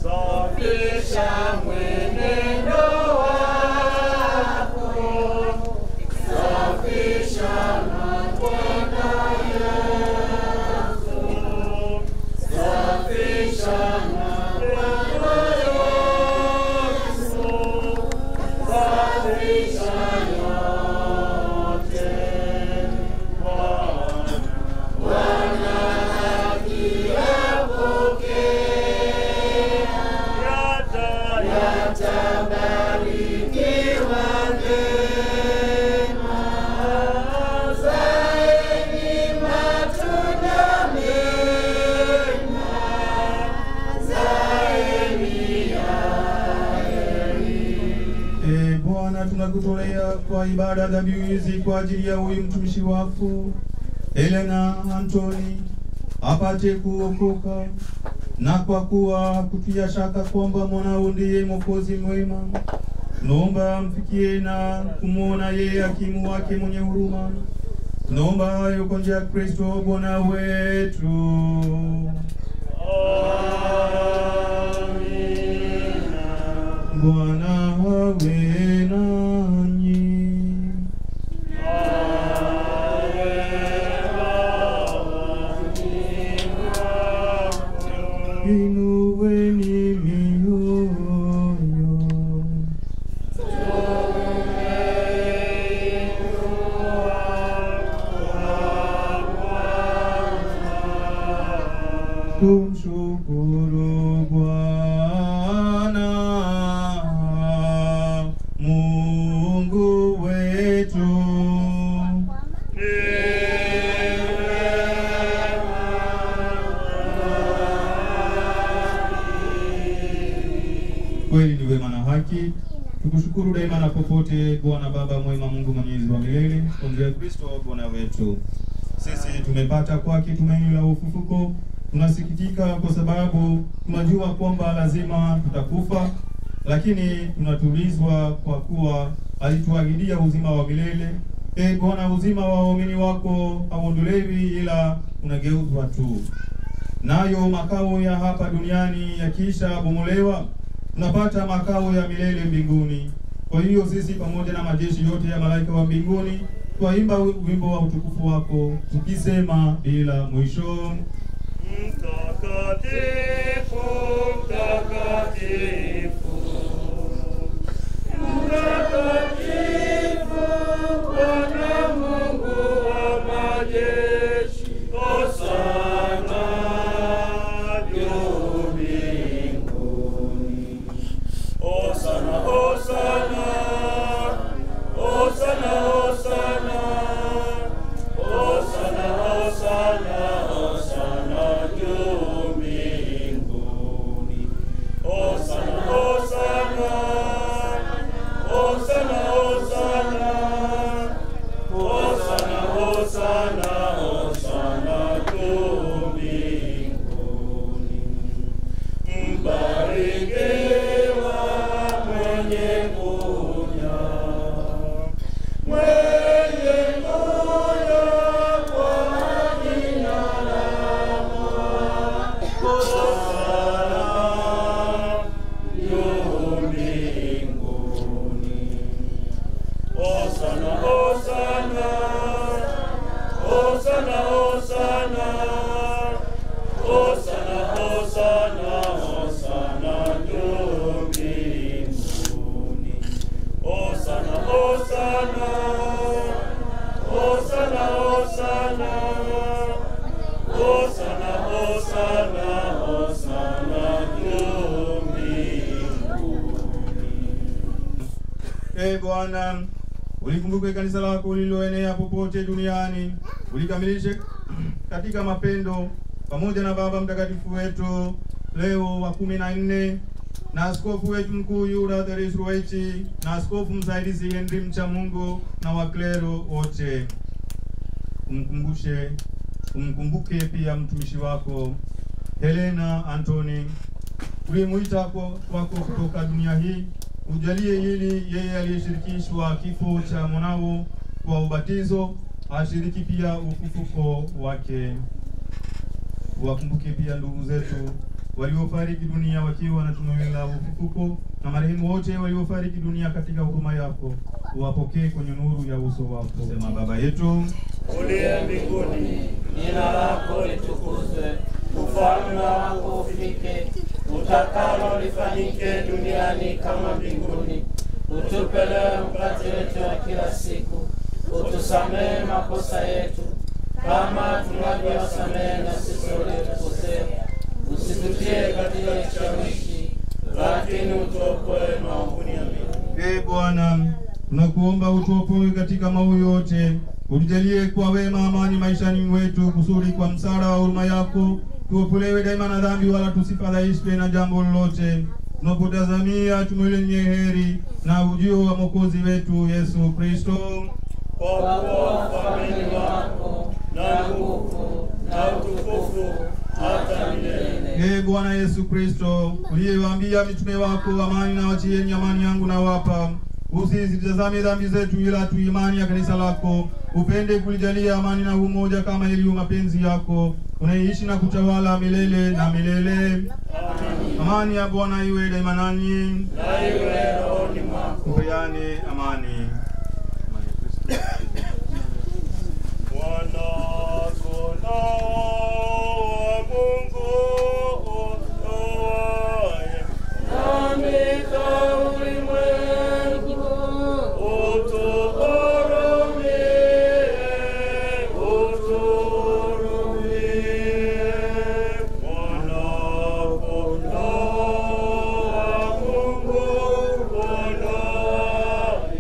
safisha mwenendo wako, safisha matendo yako, safisha matendo yako, safisha yote. Bwana akiyapokea yatabarikiwa mema. Zaeni matunda mema, zaeni heri. Bwana, tunakutolea kwa ibada dhabihu hizi kwa ajili ya huyu mtumishi wako Helena Antoni apate kuokoka, na kwa kuwa kutia shaka kwamba mwanao ndiye Mwokozi mwema, naomba mfikie na kumwona yeye hakimu wake mwenye huruma. Naomba hayo kwa njia ya Kristo Bwana wetu. Amina. Bwana awe nanyi. Inueni mioyo. Tumshukuru Bwana Mungu wetu. Kweli ni wema na haki. Tukushukuru daima na popote, Bwana Baba mwema, Mungu mwenyezi wa milele, kwa njia ya Kristo Bwana wetu. Sisi tumepata kwake tumaini la ufufuko. Tunasikitika kwa sababu tunajua kwamba lazima tutakufa, lakini tunatulizwa kwa kuwa alituahidia uzima wa milele. Bwana, uzima wa waumini wako hauondolewi ila unageuzwa tu. Nayo makao ya hapa duniani yakisha bomolewa, tunapata makao ya milele mbinguni. Kwa hiyo sisi pamoja na majeshi yote ya malaika wa mbinguni twaimba wimbo wa utukufu wako tukisema bila mwisho: Mtakatifu, mtakatifu, mtakatifu, Bwana Mungu wa majeshi, hosana juu mbinguni. Hosana, hosana, hosana, hosana, hosana, hosana, hosana juu mbinguni. Hosana, hosana, hosana, hosana, hosana, hosana, hosana juu mbinguni. Mbarikiwa mwenye kuja, mwenye kuja kwa jina la Bwana. Hosana juu mbinguni. Hosana, hosana, hosana, hosana, hosana, hosana, hosana juu mbinguni. Hosana, hosana, hosana, hosana, hosana, hosana, hosana juu mbinguni. Ee Bwana, ulikumbuke kanisa lako lililoenea popote duniani, ulikamilishe katika mapendo pamoja na Baba Mtakatifu wetu Leo wa 14 na askofu wetu mkuu Yuda Theresuechi na askofu msaidizi Henry Mchamungu na waklero wote. Umkumbuke pia mtumishi wako Helena Antoni uliyemuita kwako kutoka dunia hii. Ujalie ili yeye aliyeshirikishwa kifo cha mwanao kwa ubatizo ashiriki pia ufufuko wake. Wakumbuke pia ndugu zetu waliofariki dunia wakiwa na tumaini la ufufuko, na marehemu wote waliofariki dunia katika huruma yako uwapokee kwenye nuru ya uso wako. Sema: Baba yetu uliye mbinguni, jina lako litukuzwe, ufalme wako ufike, utakalo lifanyike duniani kama mbinguni. Utupe leo mkate wetu wa kila siku, utusamehe makosa yetu kama tunavyowasamehe na sisi waliotukosea, usitutie katika kishawishi, lakini utuokoe maovuni. Amina. Ee Bwana, tunakuomba utuokoe katika maovu yote, utujalie kwa wema amani maishani mwetu, kusudi kwa msaada wa huruma yako tuokolewe daima na dhambi, wala tusifadhaishwe na jambo lolote, tunapotazamia tumaini lenye heri na ujio wa Mwokozi wetu Yesu Kristo. Kwa kuwa ufalme wako na nguvu na utukufu hata milele. Ee Bwana Yesu Kristo, uliyewaambia mitume wako, amani na wachieni, amani yangu na wapa, usizitazame dhambi zetu ila tu imani ya kanisa lako, upende kulijalia amani na umoja kama ilivyo mapenzi yako, unaishi na kutawala milele na milele. Amen. Amani ya Bwana iwe daima nanyi, na iwe rohoni mwako. Mpeane amani. Mwana kondoo wa Mungu utoaye dhambi za ulimwengu, utuhurumie, utuhurumie. Mwana kondoo wa Mungu utoaye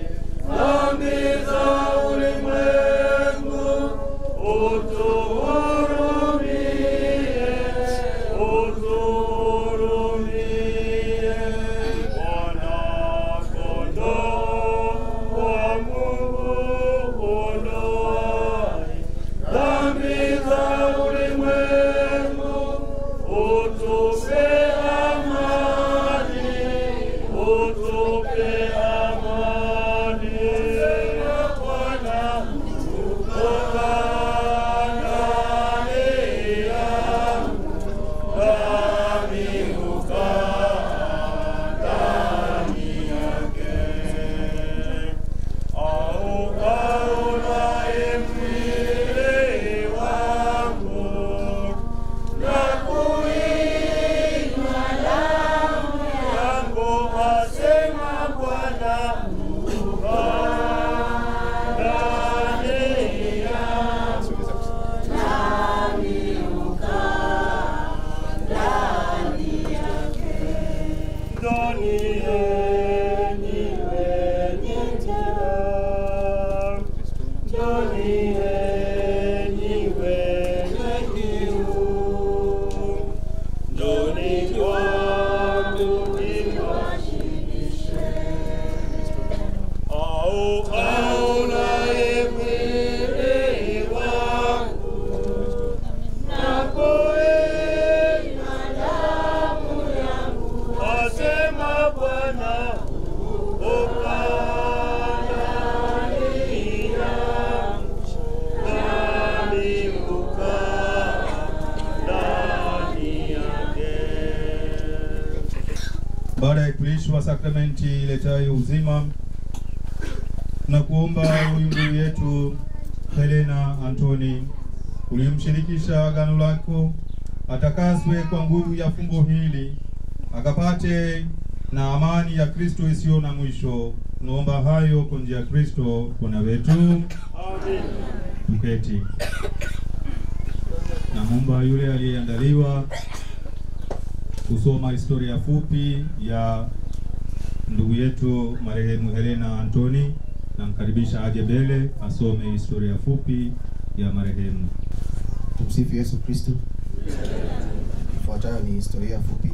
baada ya kulishwa sakramenti iletayo uzima, na kuomba huyu ndugu yetu Helena Antoni uliyomshirikisha agano lako atakaswe kwa nguvu ya fumbo hili, akapate na amani ya Kristo isiyo na mwisho. Tunaomba hayo kwa njia ya Kristo Bwana wetu. Amen. Tuketi. Naomba yule aliyeandaliwa kusoma historia fupi ya ndugu yetu marehemu Helena Antoni, namkaribisha aje mbele asome historia fupi ya marehemu. Tumsifu Yesu Kristo. Ifuatayo ni historia fupi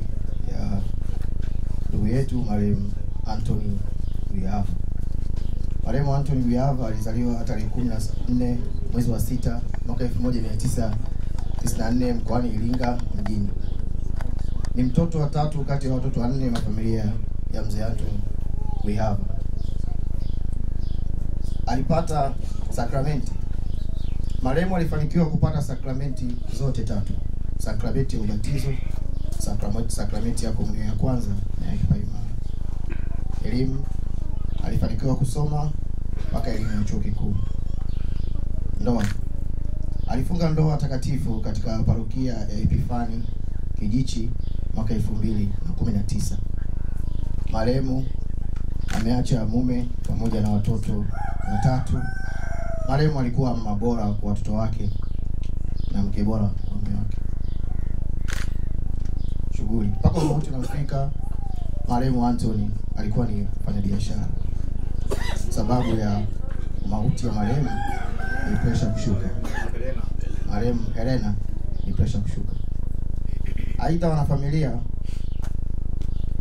ya ndugu yetu marehemu Antoni Rweyava. Marehemu Antoni Rweyava alizaliwa tarehe 14 mwezi wa 6 mwaka 1994 mkoani Iringa mjini. Ni mtoto wa tatu kati ya watoto wanne wa familia ya mzee Antoni Rweyava. Alipata sakramenti. Marehemu alifanikiwa kupata sakramenti zote tatu: sakramenti ya ubatizo, sakramenti ya komunio ya kwanza na ya kipaimara. Elimu, alifanikiwa kusoma mpaka elimu ya chuo kikuu. Ndoa, alifunga ndoa takatifu katika parokia ya Epifani Kijichi mwaka 2019. Marehemu ameacha mume pamoja na watoto watatu. Marehemu alikuwa mama bora kwa watoto wake na mke bora kwa mume wake. Shughuli, mpaka mauti unafika, marehemu Antoni alikuwa ni mfanyabiashara. Sababu ya mauti ya marehemu ni presha kushuka. Marehemu Helena ni presha kushuka. Aidha, wanafamilia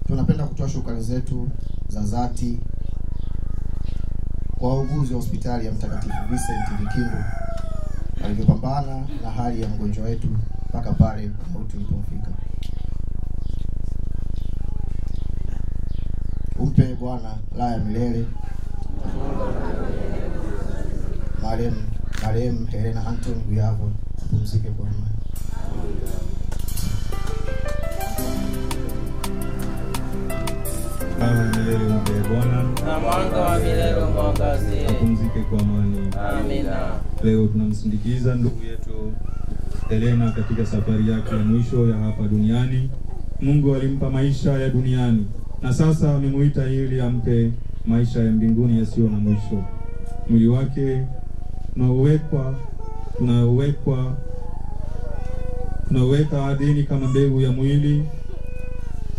tunapenda kutoa shukrani zetu za dhati kwa wauguzi wa hospitali ya Mtakatifu Vincent Vikindu walivyopambana na hali ya mgonjwa wetu mpaka pale mauti ilipofika. Umpe Bwana raha ya milele marehemu Helena Antoni Rweyava, apumzike kwa amani. Milele umpe Bwana, na mwanga wa milele umwangazie, apumzike kwa amani. Amina. Leo tunamsindikiza ndugu yetu Helena katika safari yake ya mwisho ya hapa duniani. Mungu alimpa maisha ya duniani na sasa amemuita ili ampe maisha ya mbinguni yasiyo na mwisho. Mwili wake tunaweka ardhini kama mbegu ya mwili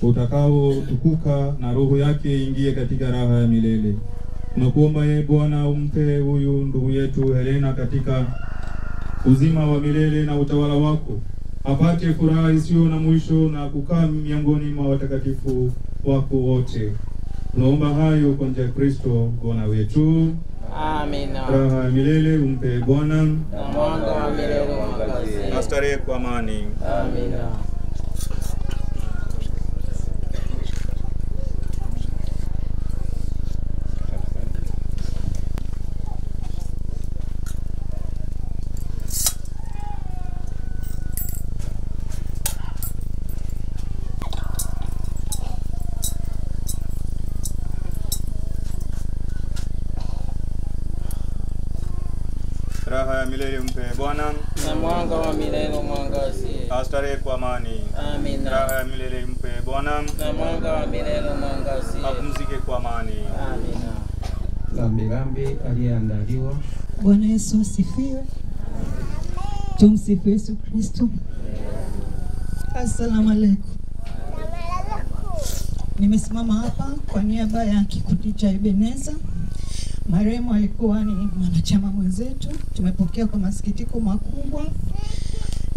utakao tukuka, na roho yake ingie katika raha ya milele. Tunakuomba ye Bwana umpe huyu ndugu yetu Helena katika uzima wa milele na utawala wako, apate furaha isiyo na mwisho na kukaa miongoni mwa watakatifu wako wote. Tunaomba hayo kwa njia ya Kristo Bwana wetu. Amina. Raha ya milele umpe Bwana, na mwanga wa milele umwangazie, astarehe kwa amani. Amina. Raha ya milele umpe Bwana, na mwanga wa milele umwangazie, astarehe kwa amani. Amina. Raha ya milele umpe Bwana, na mwanga wa milele umwangazie, apumzike kwa amani. Amina. Lambilambi aliyeandaliwa. Bwana Yesu asifiwe. Tumsifu Yesu Kristo. Asalamu alaykum. Nimesimama hapa kwa niaba ya kikundi cha Ebeneza. Marehemu alikuwa ni mwanachama mwenzetu. Tumepokea kwa masikitiko makubwa.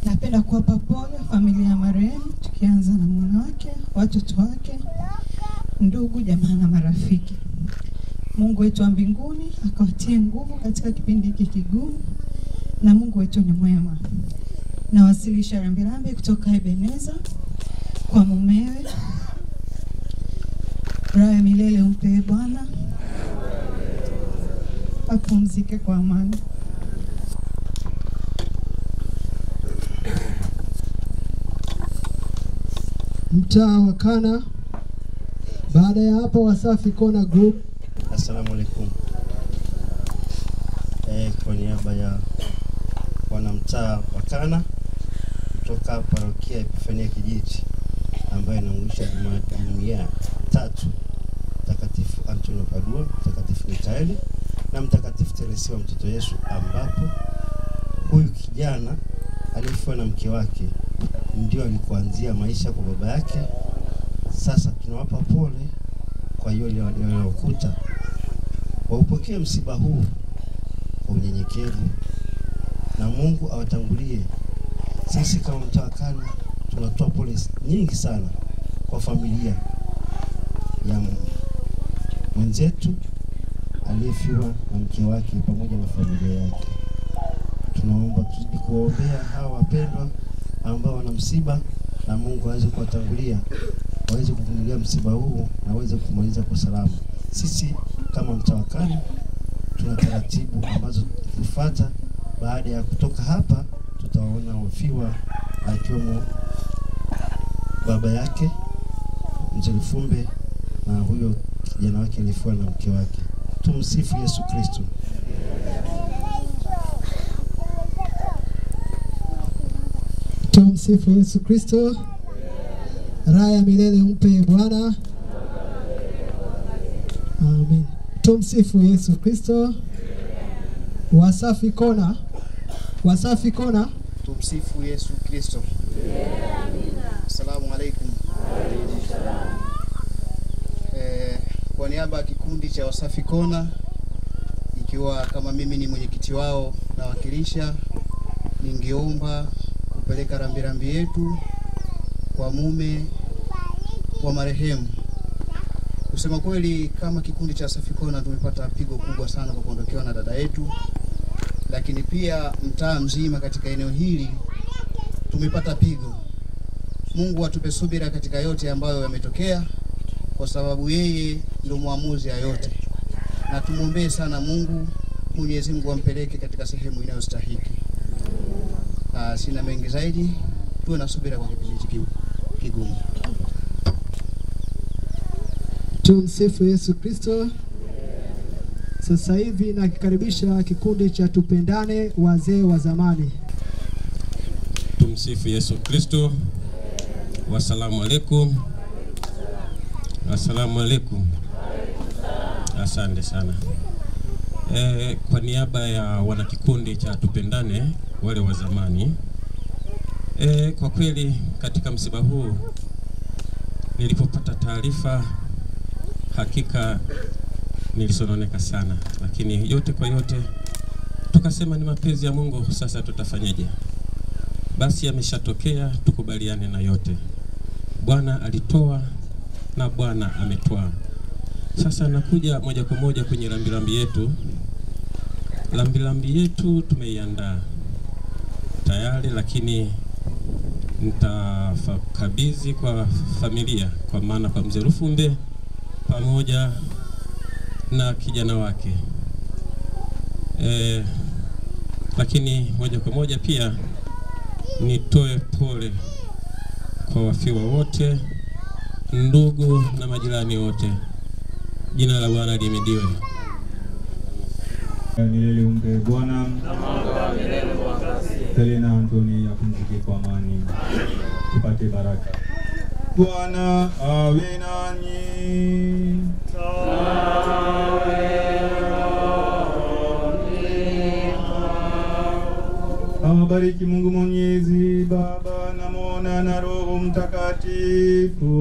Napenda kuwapa pole familia ya marehemu, tukianza na mume wake, watoto wake, ndugu, jamaa na marafiki. Mungu wetu wa mbinguni akawatie nguvu katika kipindi hiki kigumu, na Mungu wetu ni mwema. Nawasilisha rambirambi kutoka Ebeneza kwa mumewe. Raha ya milele umpe Bwana, apumzike kwa amani. Mtaa wa Kana, Baada ya hapo Wasafi Corner Group. Assalamu alaikum. Kwa niaba ya wanamtaa wa Kana kutoka parokia Epifania Kijiji ambayo inaungusha jumuiya tatu, Mtakatifu Antonio Padua, Mtakatifu Mikaeli na Mtakatifu Teresia mtoto Yesu, ambapo huyu kijana aliyefiwa na mke wake ndio alikuanzia maisha kwa baba yake. Sasa tunawapa pole kwa yule waliokuta. Waupokee msiba huu kwa unyenyekevu na Mungu awatangulie. Sisi kama mtaa wa Kana tunatoa pole nyingi sana kwa familia ya mwenzetu aliyefiwa na mke wake pamoja na familia yake. Tunaomba tuzidi kuwaombea hawa wapendwa ambao wana msiba, na Mungu aweze kuwatangulia, waweze kuvumilia msiba huu na waweze kumaliza kwa salama. Sisi kama mtaa wa Kana tuna taratibu ambazo tufuata. Baada ya kutoka hapa tutaona wafiwa akiwemo baba yake Mzee Lufumbe na huyo kijana wake aliyefiwa na mke wake. Tumsifu Yesu Kristo. Tumsifu Yesu Kristo. Raya milele umpe Bwana. Amen. Tumsifu Yesu Kristo. Wasafi Corner. Wasafi Corner. Tumsifu Yesu Kristo. Assalamu alaikum. Kwa niaba ya kikundi cha Wasafi Corner, ikiwa kama mimi ni mwenyekiti wao na wakilisha, ningeomba kupeleka rambirambi yetu kwa mume wa marehemu. Kusema kweli, kama kikundi cha Wasafi Corner tumepata pigo kubwa sana kwa kuondokewa na dada yetu, lakini pia mtaa mzima katika eneo hili tumepata pigo. Mungu atupe subira katika yote ambayo yametokea, kwa sababu yeye ndio muamuzi ya yote. Na tumuombee sana Mungu, Mwenyezi Mungu ampeleke katika sehemu inayostahili. Sina mengi zaidi, tuwe na subira kwa kipindi hiki kigumu. Tumsifu Yesu Kristo. Sasa hivi nakikaribisha kikundi cha Tupendane, wazee wa zamani. Tumsifu Yesu Kristo. Wasalamu alaikum. Asalamu alaikum. Asante sana. Kwa niaba ya wanakikundi cha Tupendane wale wa zamani, kwa kweli katika msiba huu nilipopata taarifa, hakika nilisononeka sana, lakini yote kwa yote tukasema ni mapenzi ya Mungu, sasa tutafanyaje? Basi yameshatokea, tukubaliane na yote. Bwana alitoa na Bwana ametoa. Sasa nakuja moja kwa moja kwenye rambirambi yetu. Rambirambi yetu tumeiandaa tayari, lakini nitakabidhi kwa familia, kwa maana kwa Mzee Lufumbe pamoja na kijana wake. Lakini moja kwa moja pia nitoe pole kwa wafiwa wote, ndugu na majirani wote. Jina la Bwana lihimidiwe. Milele umpe Bwana. Helena Antoni apumzike kwa amani. Tupate baraka. Bwana awe nanyi. Awabariki Mungu Mwenyezi, Baba na Mwana na Roho Mtakatifu.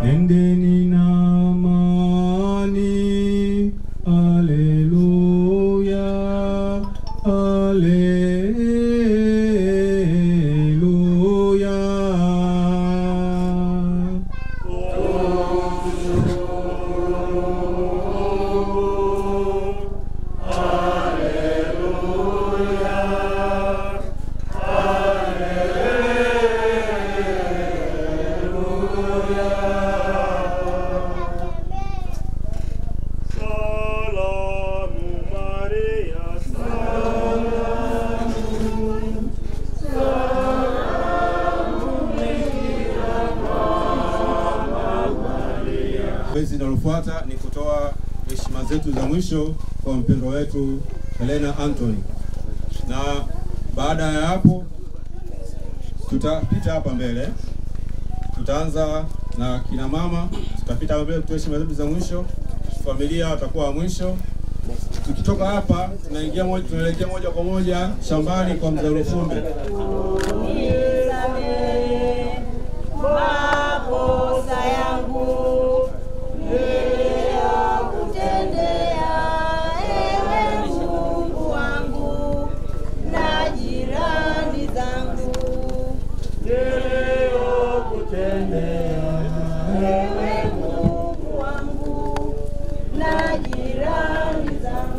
Nendeni na amani. Haleluya. Haleluya. Salamu Maria, salamu kinachofuata ni kutoa heshima zetu za mwisho kwa mpendwa wetu Helena Anthony, na baada ya hapo tutapita hapa mbele. Tutaanza na kina mama, tutapita hapa mbele kutoa heshima zetu za mwisho. Familia watakuwa wa mwisho. Tukitoka hapa tunaelekea moja kwa moja shambani kwa mzee Rufumbe. Makosa yangu niliyokutendea, ewe Mungu wangu na jirani zangu, niliyokutendea, ewe Mungu wangu na jirani zangu.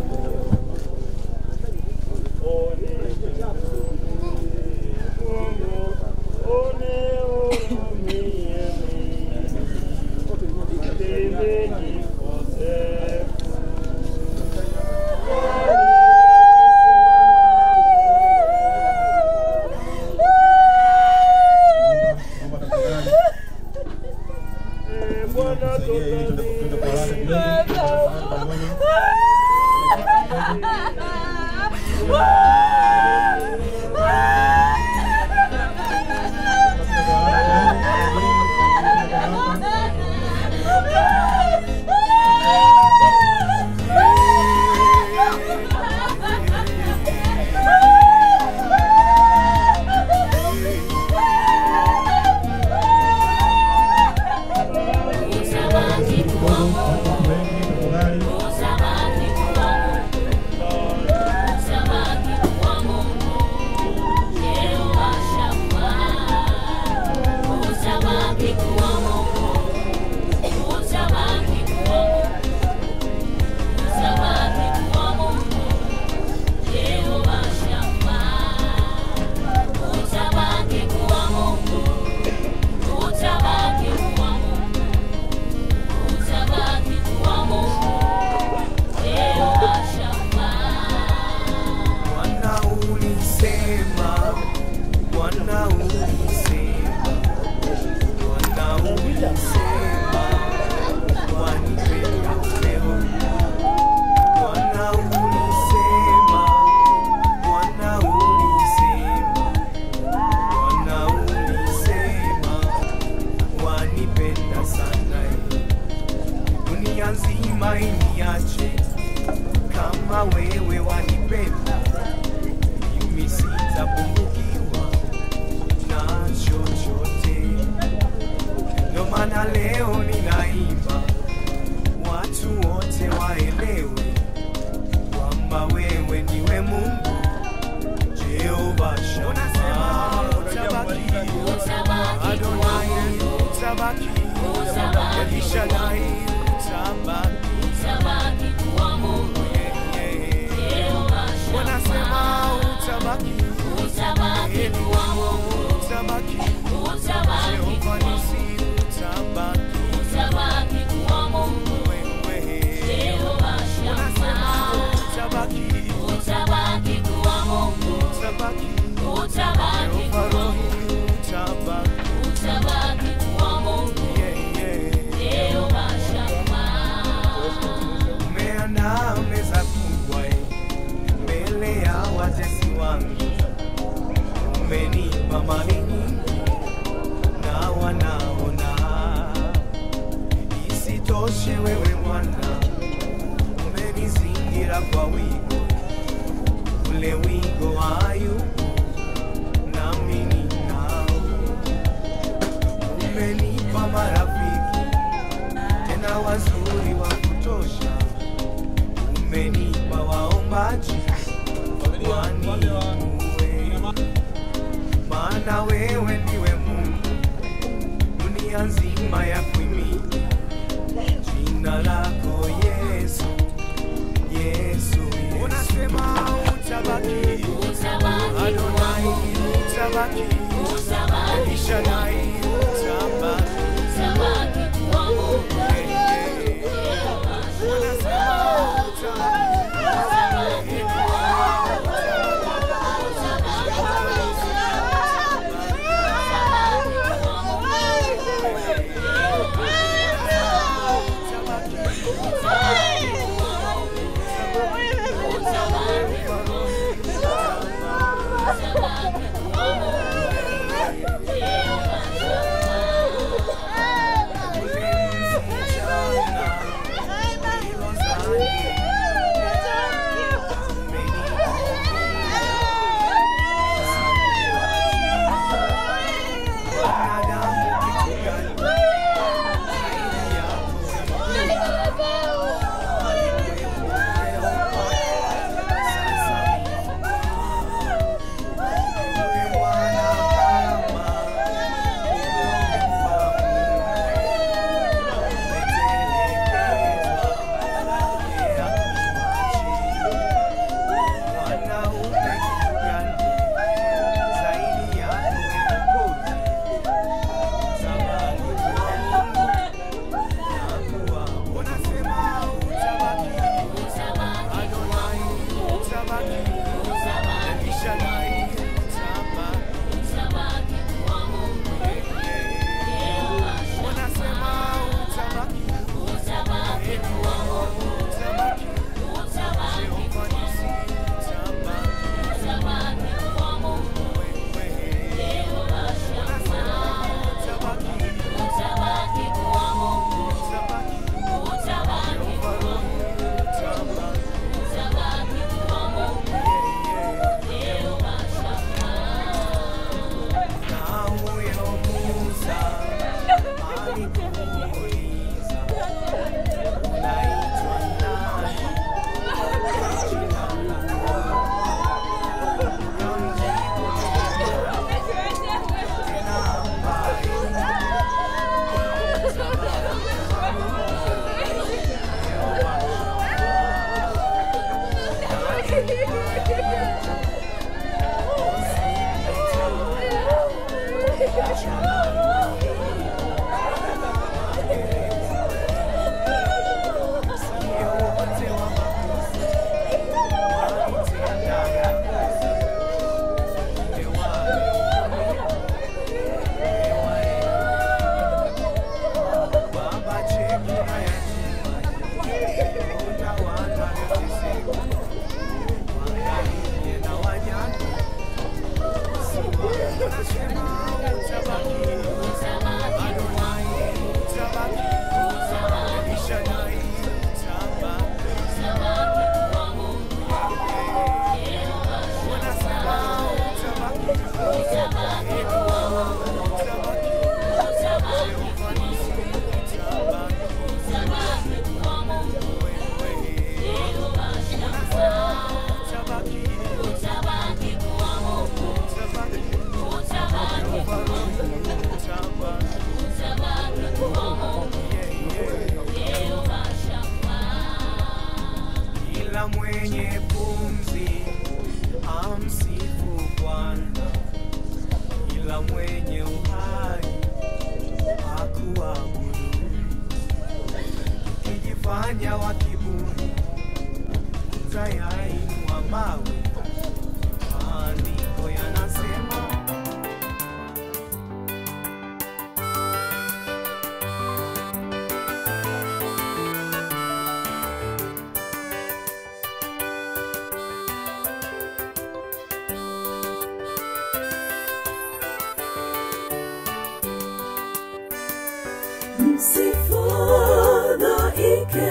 msifadhaike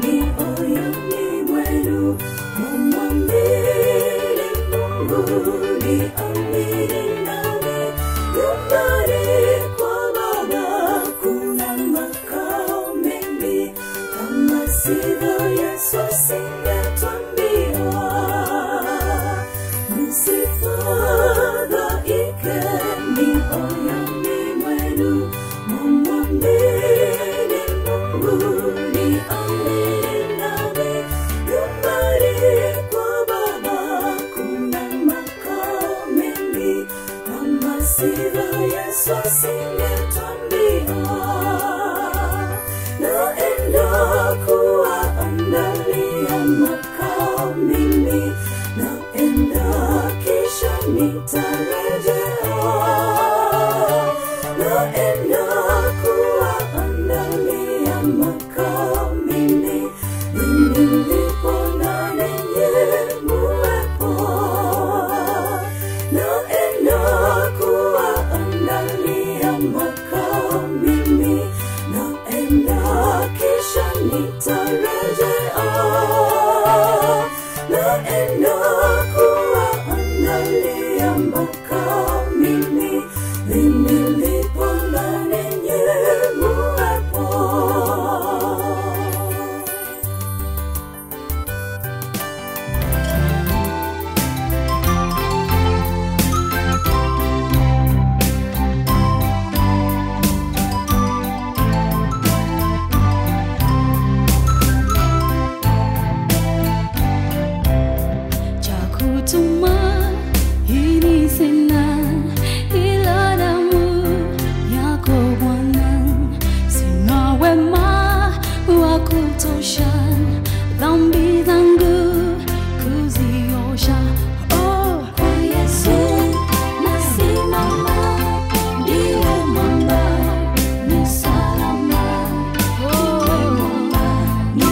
mioyoni mwenu, mumwamini Mungu niamini nami. Nyumbani kwa Baba kuna makao mengi, kama sivyo Yesu asingetwambia. Msifadhaike mioyoni mwenu, mumwamini Mungu niamini nami. Nyumbani kwa Baba kuna makao mengi, kama sivyo Yesu asingetwambia. Naenda kuwaandalia makao mimi, naenda kisha nitarejea. Naenda kuwaandalia makao mimi, nilipo na ninyi muwepo. Naenda kuwaandalia makao mimi, naenda kisha nitarejea. Naenda kuwaandalia makao mimi, nilipo na ninyi muwepo. Chakutuma sina ila damu yako Bwana, sina wema wa kutosha dhambi zangu kuziosha. Oh, kwa Yesu nasimama, ndiwe mwamba ni salama. Oh, mwamba ni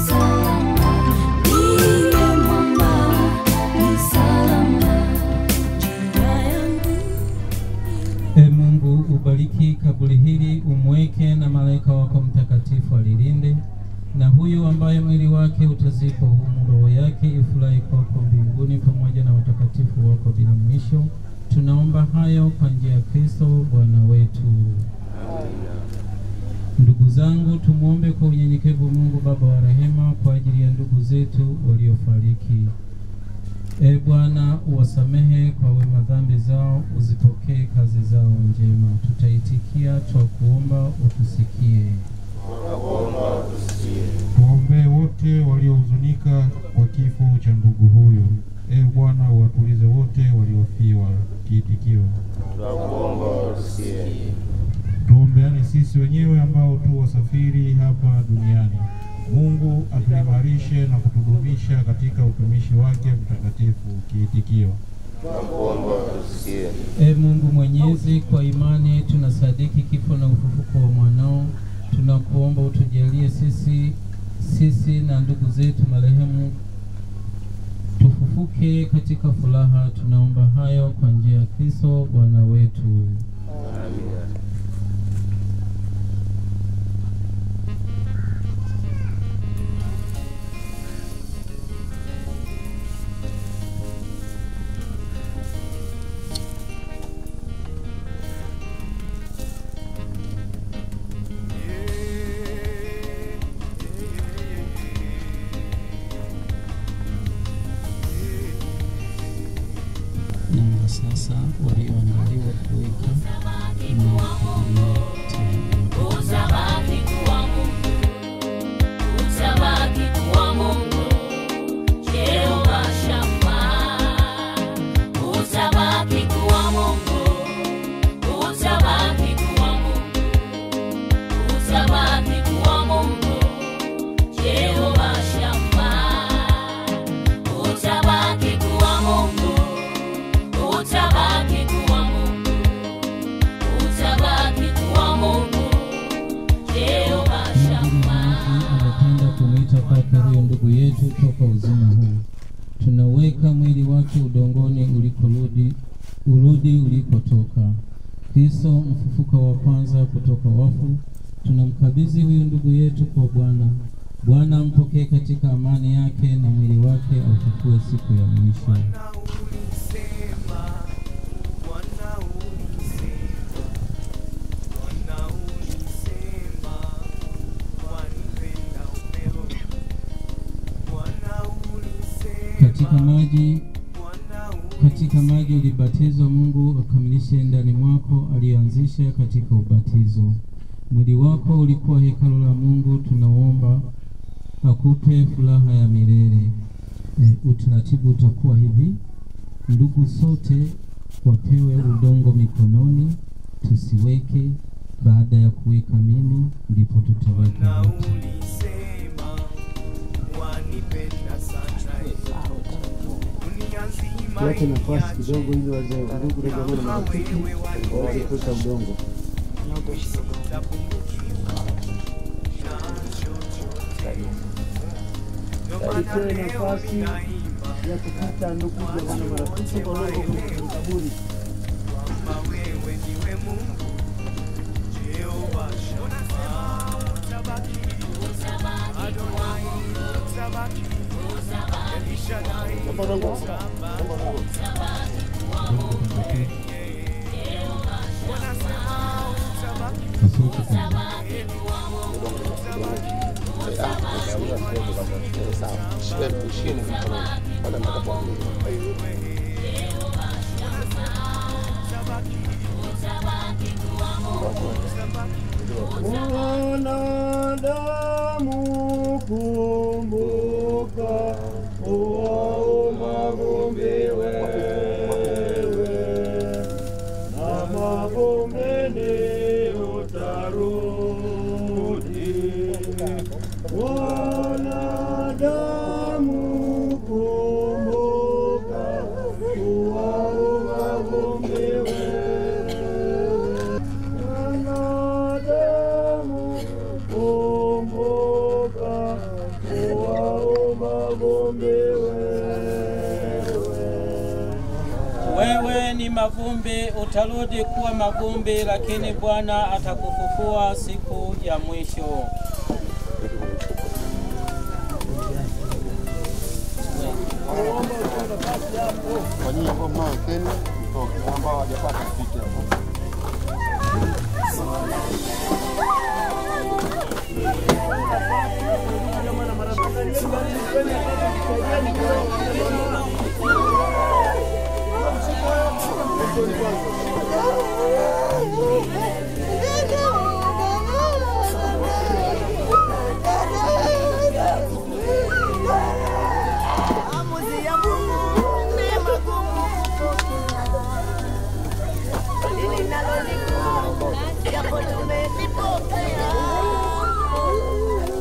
salama, ndiwe mwamba ni salama. Mungu ubariki kaburi hili, umweke na malaika wako mtakatifu alilinde, na huyu ambaye mwili wake utazikwa humu, roho yake ifurahi kwako mbinguni pamoja na watakatifu wako bila mwisho. Tunaomba hayo kwa njia ya Kristo Bwana wetu. Ndugu zangu, tumuombe kwa unyenyekevu Mungu Baba wa rehema kwa ajili ya ndugu zetu waliofariki. Bwana, uwasamehe kwa wema dhambi zao, uzipokee kazi zao njema. Tutaitikia twa kuomba utusikie. Tuombee wote waliohuzunika kwa kifo cha ndugu huyo. Bwana, uwatulize wote waliofiwa. Kiitikio: tunakuomba utusikie. Tuombeane sisi wenyewe ambao tu wasafiri hapa duniani. Mungu atuimarishe na kutudumisha katika utumishi wake mtakatifu. Kiitikio: tunakuomba utusikie. Mungu Mwenyezi, kwa imani tunasadiki kifo na ufufuko wa mwanao. Tunakuomba utujalie sisi na ndugu zetu marehemu tufufuke katika furaha. Tunaomba hayo kwa njia ya Kristo Bwana wetu. Amina. Naomba sasa walioandaliwa kuweka Utabaki kuwa Mungu, utabaki kuwa Mungu, Jehova Shammah. Utabaki kuwa Mungu, utabaki kuwa Mungu, utabaki kuwa Mungu, Jehova Shammah. Utabaki kuwa Mungu, utabaki kuwa Mungu, utabaki kuwa Mungu, Jehova Shammah. Anapenda kumwita kwake huyo ndugu yetu toka uzima huu. Tunaweka mwili wake udongoni urudi ulikotoka. Kristo mfufuka wa kwanza kutoka wafu, tunamkabidhi huyu ndugu yetu kwa Bwana. Bwana mpokee katika amani yake na mwili wake aufufue siku ya mwisho. Katika maji ulibatizwa, Mungu akamilishe ndani mwako aliyoanzisha katika ubatizo. Mwili wako ulikuwa hekalu la Mungu, tunaomba akupe furaha ya milele. Utaratibu utakuwa hivi: ndugu sote wapewe udongo mikononi, tusiweke. Baada ya kuweka mimi ndipo tutaweka. Tuache nafasi kidogo ili wazee ndugu na jamaa na marafiki waweze kuweka udongo. Tuache nafasi ya kupita ndugu jamaa na marafiki waweze kuweka kaburi. Mwanadamu kumbuka, uwauma vumbi wewe, na mavumbini utarudi. Mwanadamu kumbuka, uwauma vumbi wewe. Wewe ni mavumbi, utarudi kuwa mavumbi, lakini Bwana atakufufua siku ya mwisho. Kwa nini kwa mama tena mtoke ambao hawajapata kitu hapo.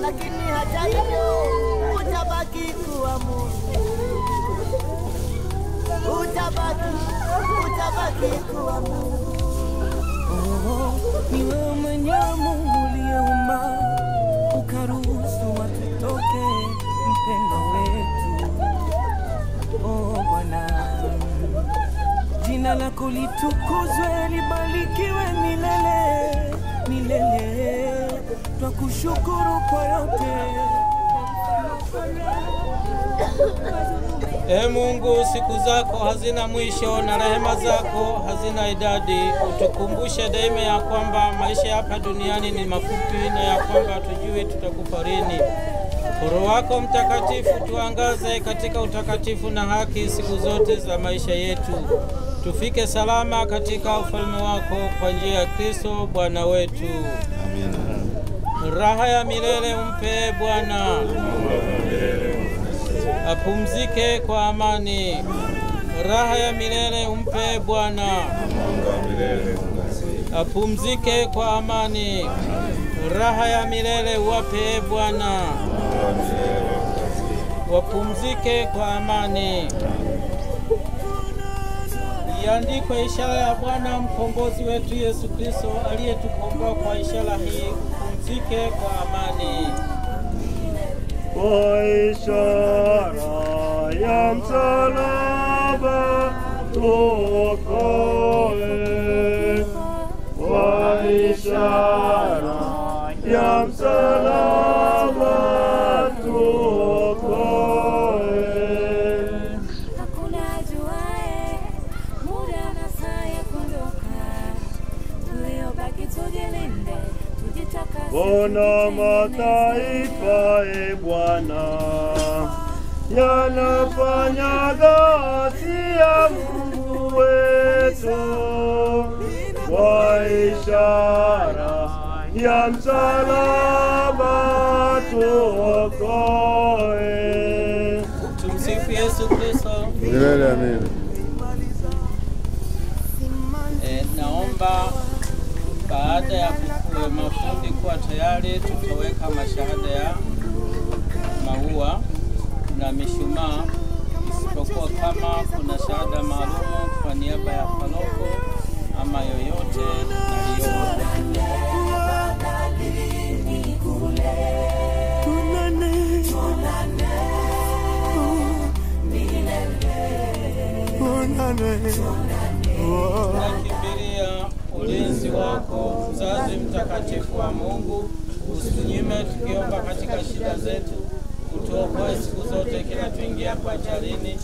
Lakini hata hivyo utabaki kuwa Mungu, utabaki kuwa Mungu. Ni wewe mwenyewe Mungu uliyeumba ukaruhusu watu toke, mpendo wetu. Oh Bwana, jina lako litukuzwe, libarikiwe milele milele. Twakushukuru kwa yote. Mungu, siku zako hazina mwisho na rehema zako hazina idadi. Utukumbushe daima ya kwamba maisha hapa duniani ni mafupi na ya kwamba tujui tutakufa lini. Roho wako Mtakatifu tuangaze katika utakatifu na haki siku zote za maisha yetu. Tufike salama katika ufalme wako kwa njia ya Kristo Bwana wetu. Amina. Raha ya milele umpe Bwana, apumzike kwa amani. Raha ya milele umpe Bwana, apumzike kwa amani. Raha ya milele uwape Bwana, wapumzike kwa amani. Iandikwe ishara ya Bwana mkombozi wetu Yesu Kristo aliyetukomboa kwa ishara hii, pumzike kwa amani. Kwa ishara ya msalaba tuokoe, kwa ishara Ona mataifa e Bwana yanafanya kazi ya Mungu wetu kwa ishara ya msalaba tuokoe. Tumsifu Yesu Kristo. Milele amina. Naomba baada ya mafundi kuwa tayari, tutaweka mashahada ya maua na mishumaa, isipokuwa kama kuna shahada maalum kwa niaba ya paroko ama yoyote nakimbilia ulinzi wako, mzazi mtakatifu wa Mungu. Usinyime tukiomba katika shida zetu, utuokoe siku zote kila tuingia kwa ajalini.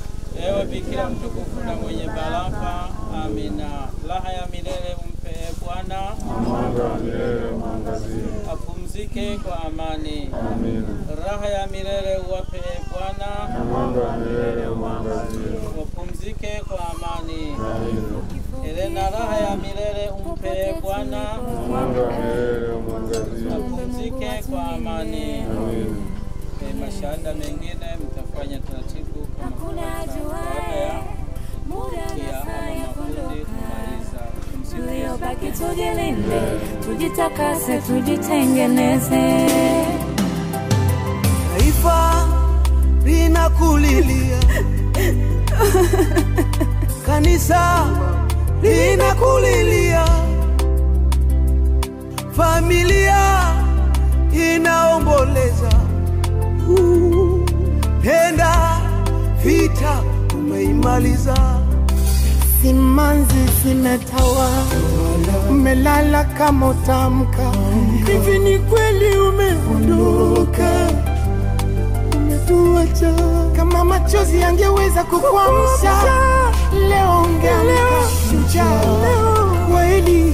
Ewe Bikira mtukufu na mwenye baraka. Amina. Raha ya milele umpe Bwana, apumzike kwa amani. Raha ya milele uwape Bwana, wapumzike kwa amani. Elena, raha ya milele umpe Bwana, apumzike kwa amani. Mashahada mengine mtafanya taratibu kama baada ya mafundi kumaliza. Tuliobaki tujilinde, tujitakase, tujitengeneze. Taifa linakulilia, kanisa linakulilia, familia inaomboleza. Penda vita umeimaliza, simanzi zimetawa, umelala kama utamka. Hivi ni kweli umeondoka, umetuacha. Kama machozi yangeweza kukuamsha, leo ungeamka shujaa. Kweli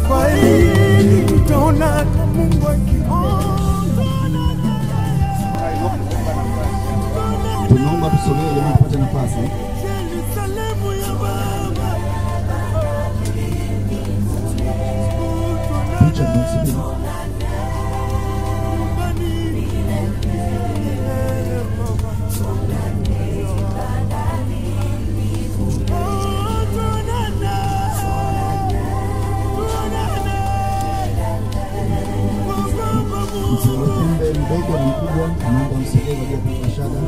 kweli tutaona Mungu akiona. Tunaomba tusogee ili tupate nafasi. Msumbe mdogo na mkubwa, naomba msogee kwa ajili ya shada.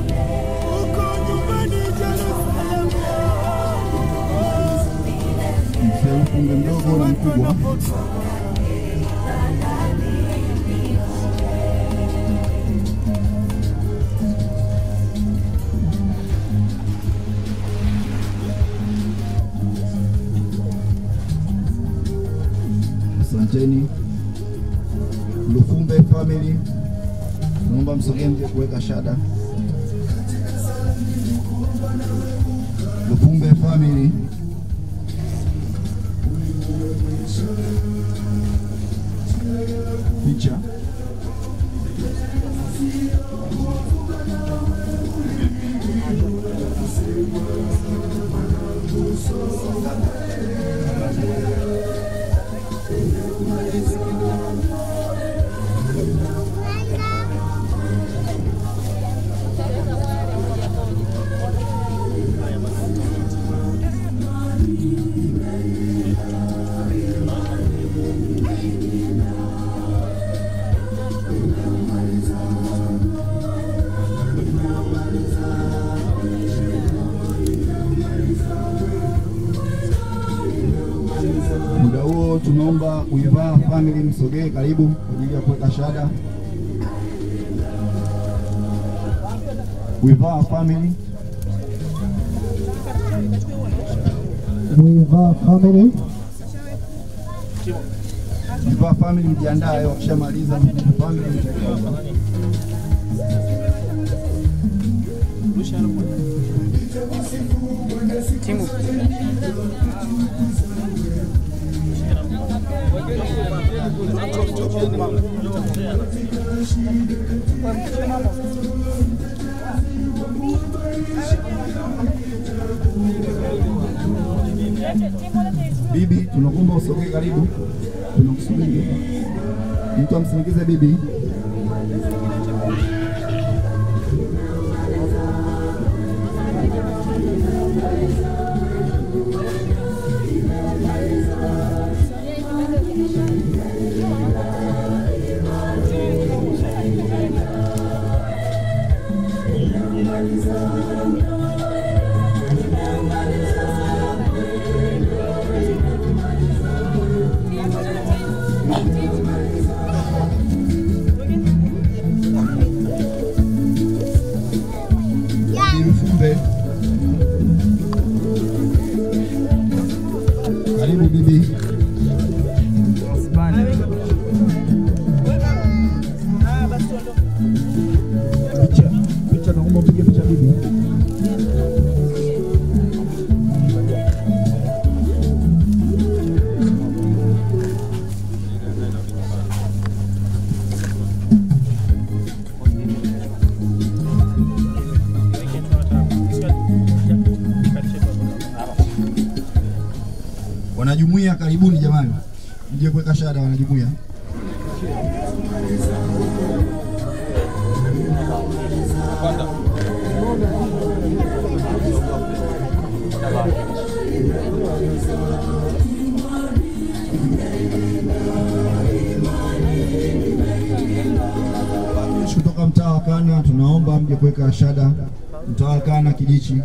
Msumbe mdogo na mkubwa. Asanteni. Lufumbe family, naomba msogee mje kuweka shada. Lufumbe family. Picha. Muda huo tunaomba Uivaa family msogee karibu kwa ajili ya kuweka shahada. Uivaa family. Uivaa family. Uivaa family mjiandae, wakishamaliza family mtakaa. Timu. Bibi, tunakuomba usogee karibu. Tunakusubiri. Mtu amsindikize bibi. Karibu bibi. Picha naomba upige picha bibi. Wanajumuiya karibuni jamani. Mje kuweka shahada wanajumuiya. Kutoka mtaa wa Kana tunaomba mje kuweka shahada. Mtaa wa Kana Kijichi.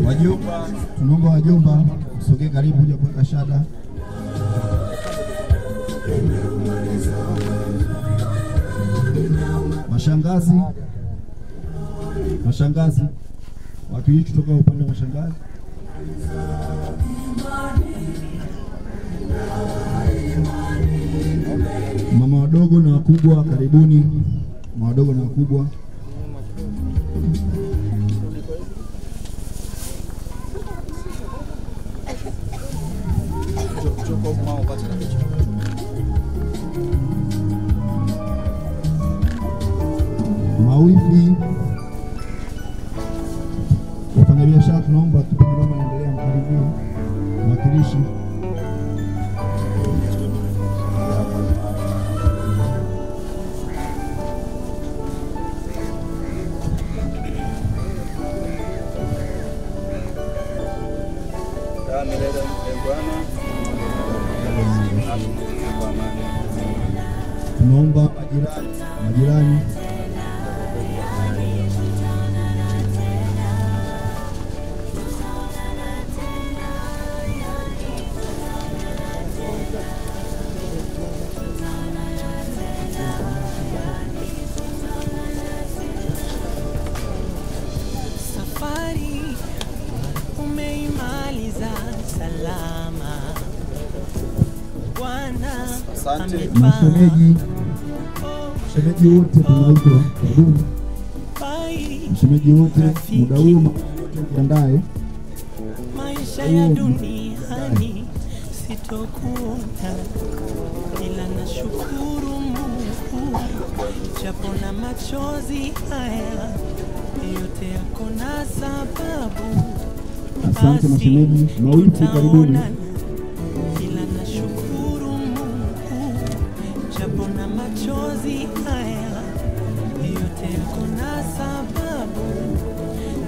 Wajomba, tunaomba wajomba usogee karibu kuja kuweka shahada. Mashangazi, wakilishi kutoka upande wa mashangazi. Mama wadogo na wakubwa karibuni. Mama wadogo na wakubwa. Mawifi, wafanyabiashara tunaomba kipindi mama anaendelea mkaribie mwakilishi. Tunaomba majirani. Safari umeimaliza salama. Bwana Mashemeji wote tunaitwa karibuni. Mashemeji wote muda huu jiandae. Maisha ya duniani sitokuona, ila nashukuru Mungu japo na machozi haya yote yako na sababu. Asante mashemeji, mawifi karibuni. Ila nashukuru Mungu japo na machozi haya yote yako na sababu.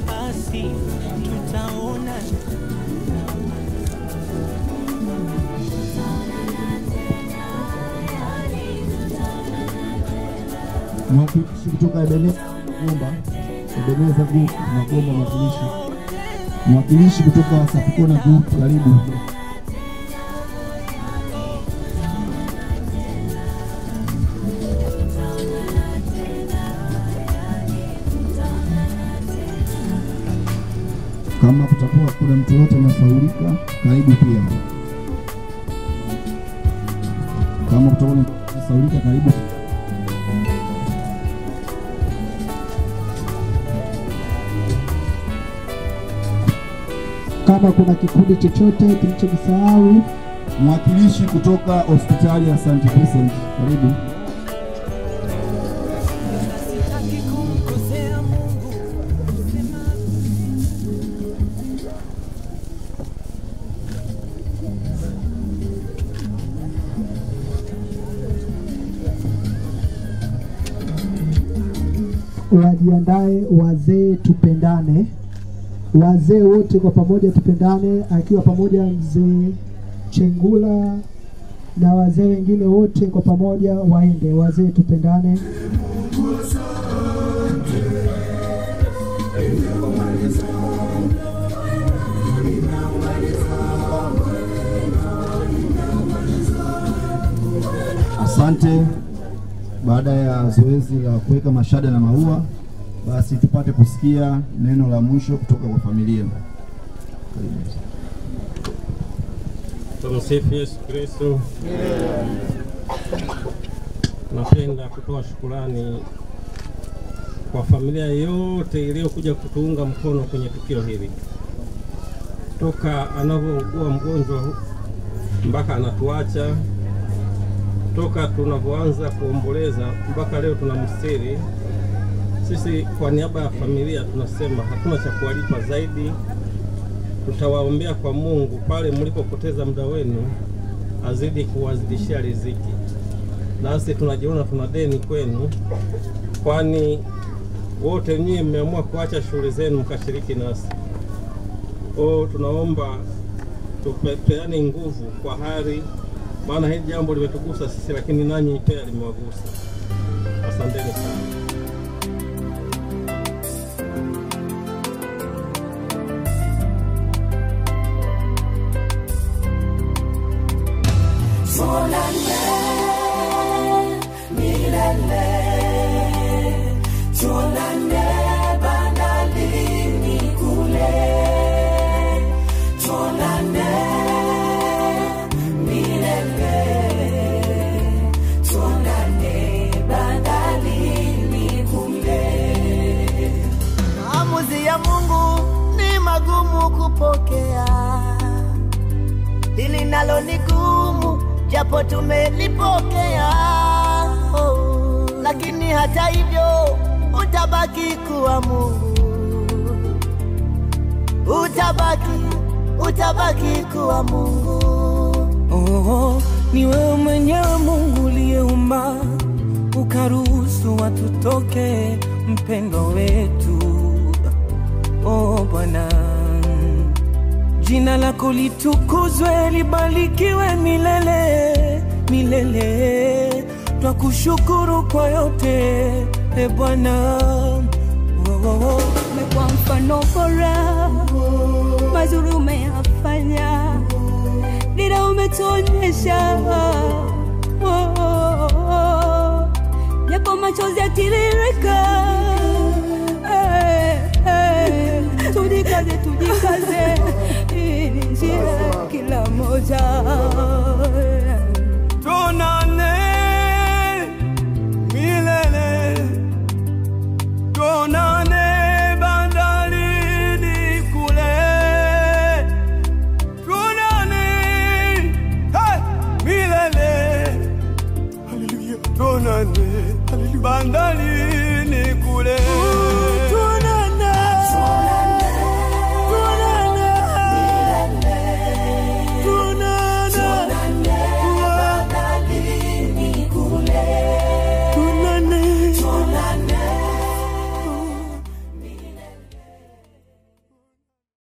Basi tutaona. Mwakilishi kutoka Ebeneza Group na kuomba mwakilishi kutoka Sapukona Group karibu. Kama kutakuwa kuna mtu yote anasaulika karibu pia. kusaulika. Karibu. Kama kuna kikundi chochote kilichojisahau, mwakilishi kutoka hospitali ya St. Vincent, karibu. Wajiandae wazee tupendane. Wazee wote kwa pamoja tupendane, akiwa pamoja mzee Chengula na wazee wengine wote kwa pamoja waende. Wazee tupendane. Asante. Baada ya zoezi la kuweka mashada na maua, basi tupate kusikia neno la mwisho kutoka kwa familia. Tumsifu Yesu Kristo. Napenda kutoa shukrani kwa familia yote iliyokuja kutuunga mkono kwenye tukio hili. Toka anapougua mgonjwa mpaka anatuacha, toka tunavyoanza kuomboleza mpaka leo tunamstiri. Sisi kwa niaba ya familia tunasema hatuna cha kuwalipa zaidi. Tutawaombea kwa Mungu pale mlipopoteza muda wenu azidi kuwazidishia riziki. Nasi tunajiona tuna deni kwenu, kwani wote nyinyi mmeamua kuacha shughuli zenu mkashiriki nasi. Tunaomba tupeane nguvu kwa hari, maana hili jambo limetugusa sisi, lakini nanyi pia limewagusa. Asanteni sana. Maamuzi ya Mungu ni magumu kupokea, hili nalo ni gumu japo tumelipokea. Lakini hata hivyo utabaki kuwa Mungu, utabaki kuwa Mungu. Ni wewe mwenyewe Mungu uliyeumba ukaruhusu watu toke, mpendo wetu. Bwana, jina lako litukuzwe, libarikiwe milele milele. Twakushukuru kwa yote Bwana. Umekuwa mfano bora, mazuri umeyafanya, dira umetuonyesha. Yapo machozi yatiririka, tujikaze, hii ni njia kila moja. Tuonane milele, tuonane bandarini kule, tuonane milele, haleluya, tuonane bandarini kule.